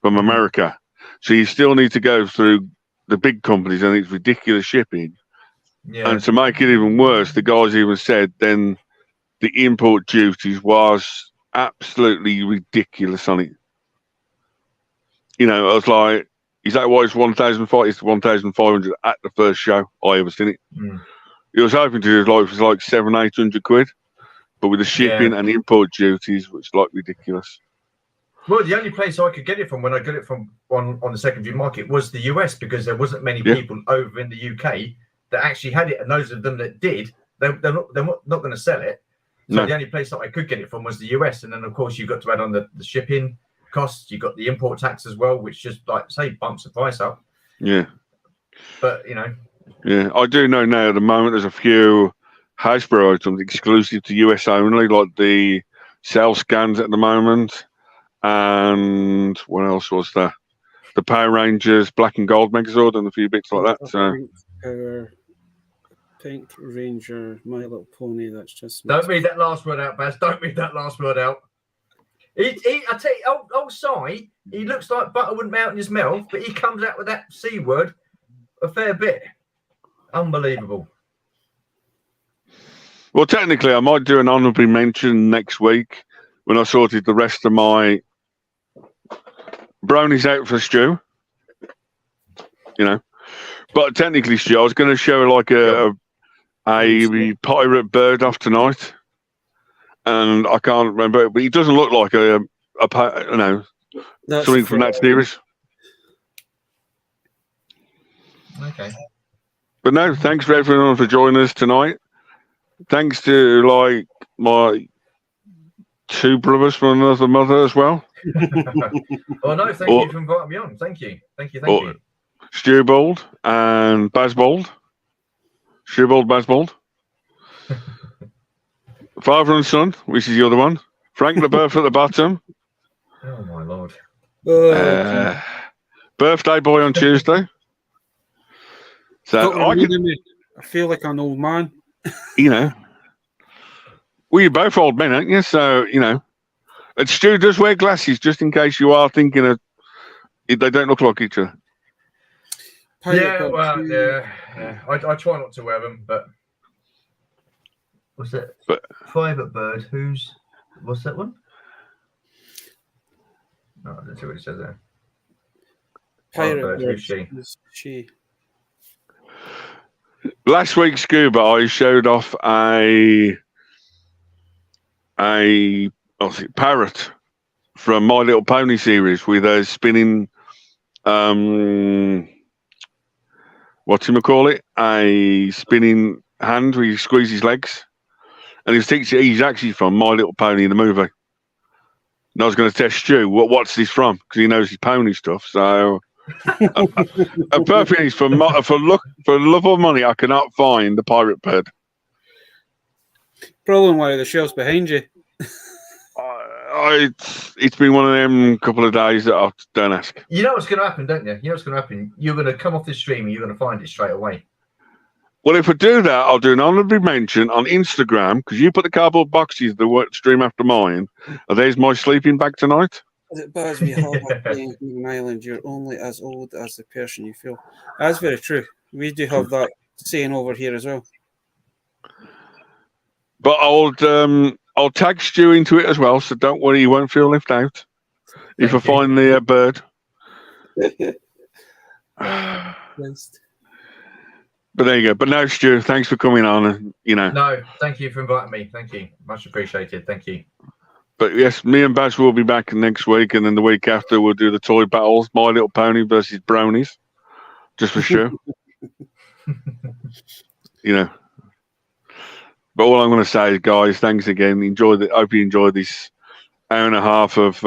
from America. So you still need to go through the big companies, and it's ridiculous shipping. Yeah. And to make it even worse, the guys even said then the import duties was absolutely ridiculous on it. You know, I was like, is that why it's 1,500? It's 1,500 at the first show I ever seen it. He was hoping to do it like 700-800 quid, but with the shipping and import duties, which is like ridiculous. Well, the only place I could get it from when I got it from on the secondary market was the US, because there wasn't many people over in the UK that actually had it, and those of them that did, they're not going to sell it. So the only place that I could get it from was the US, and then of course you got to add on the shipping costs. You got the import tax as well, which just like say bumps the price up. Yeah, but you know. Yeah, I do know now at the moment there's a few Hasbro items exclusive to US only, like the cell scans at the moment. And what else was there? The Power Rangers Black and Gold Megazord and a few bits like that. So Pink Ranger, My Little Pony. That's just. Don't read that last word out, Baz. Don't read that last word out. I tell you, old Si, he looks like butter wouldn't melt in his mouth, but he comes out with that C word a fair bit. Unbelievable. Well, technically, I might do an honourable mention next week when I sorted the rest of my brownies out for Stu. You know, but technically, Stu, I was going to show like a pirate bird off tonight, and I can't remember, but he doesn't look like a you know, something from that series. Okay. But no, thanks for everyone for joining us tonight. Thanks to like my 2 brothers from another mother as well. Oh no, thank you for inviting me on. Thank you. Stu Bold and Baz Bold. Stu Bold, Baz Bold. Father and son, which is the other one. Frank LeBeuf at the bottom. Oh my lord. Birthday boy on Tuesday. So I feel like an old man. You know. Well, you're both old men, aren't you? So, you know. And Stu does wear glasses, just in case you are thinking of they don't look like each other. Yeah. I try not to wear them, but what's that? Private bird. What's that one? No, I don't see what it says there. Pirate bird. Who's she? Last week, Scuba, I showed off a parrot from My Little Pony series with a spinning, a spinning hand where you squeeze his legs. And he's actually from My Little Pony in the movie. And I was going to test Stu, what's this from? Because he knows his pony stuff. So, a perfect is for love or money, I cannot find the pirate bird. Probably one of the shelves behind you. It's been one of them couple of days that I don't ask. You know what's going to happen, don't you? You know what's going to happen. You're going to come off this stream and you're going to find it straight away. Well, if I do that, I'll do an honourable mention on Instagram, because you put the cardboard boxes the stream after mine. There's my sleeping bag tonight. But as we have in Ireland, you're only as old as the person you feel. That's very true. We do have that saying over here as well. But I'll tag Stu into it as well, so don't worry, you won't feel left out if I find the bird. But there you go. But no, Stu, thanks for coming on. And, you know. No, thank you for inviting me. Thank you. Much appreciated. Thank you. But yes, me and Baz will be back next week, and then the week after we'll do the toy battles, My Little Pony versus Brownies, just for sure. You know. But all I'm going to say is, guys, thanks again. Hope you enjoyed this hour and a half of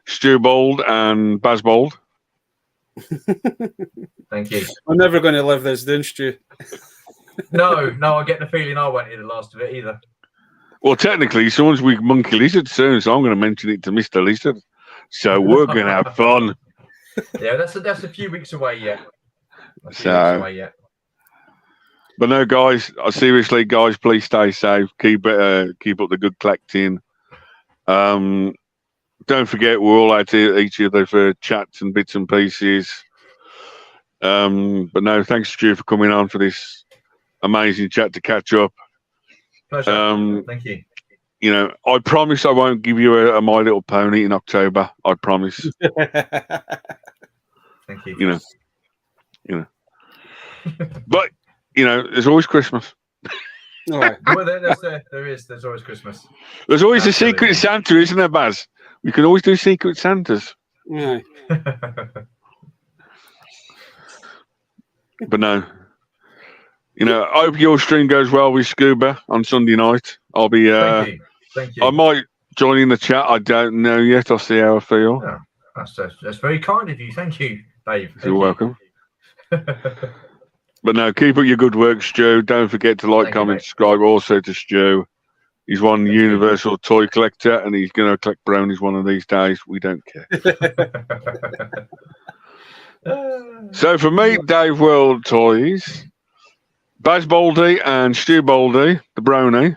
Stu Bold and Baz Bold. Thank you. I'm never going to live this down, Stu. No, I get the feeling I won't hear the last of it either. Well, technically, someone's with Monkey Lizard soon, so I'm going to mention it to Mr. Lizard. So we're going to have fun. Yeah, that's a few weeks away yet. But no, guys, seriously, guys, please stay safe. Keep up the good collecting. Don't forget, we're all out to each other for chats and bits and pieces. But no, thanks, Stu, for coming on for this amazing chat to catch up. Pleasure. Thank you. You know, I promise I won't give you a My Little Pony in October. I promise. Thank you. You know. But you know, there's always Christmas. All right. Well, there's always Christmas. There's always Absolutely. a Secret Santa, isn't there, Baz? We can always do Secret Santas. Yeah. But no. You know, I hope your stream goes well with Scuba on Sunday night. I'll be Thank you. I might join in the chat. I don't know yet. I'll see how I feel. Oh, that's very kind of you. Thank you, Dave. You're welcome. But no, keep up your good work, Stu. Don't forget to like, Thank you, comment, mate. subscribe also to Stu. He's one Thank you. universal toy collector, and he's going to collect brownies one of these days. We don't care. So for me, Davewordtoys, Baz Baldy and Stu Baldy, the brony,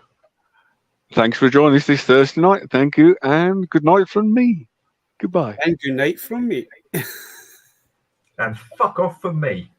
thanks for joining us this Thursday night. Thank you, and good night from me. Goodbye. And good night from me. And fuck off from me.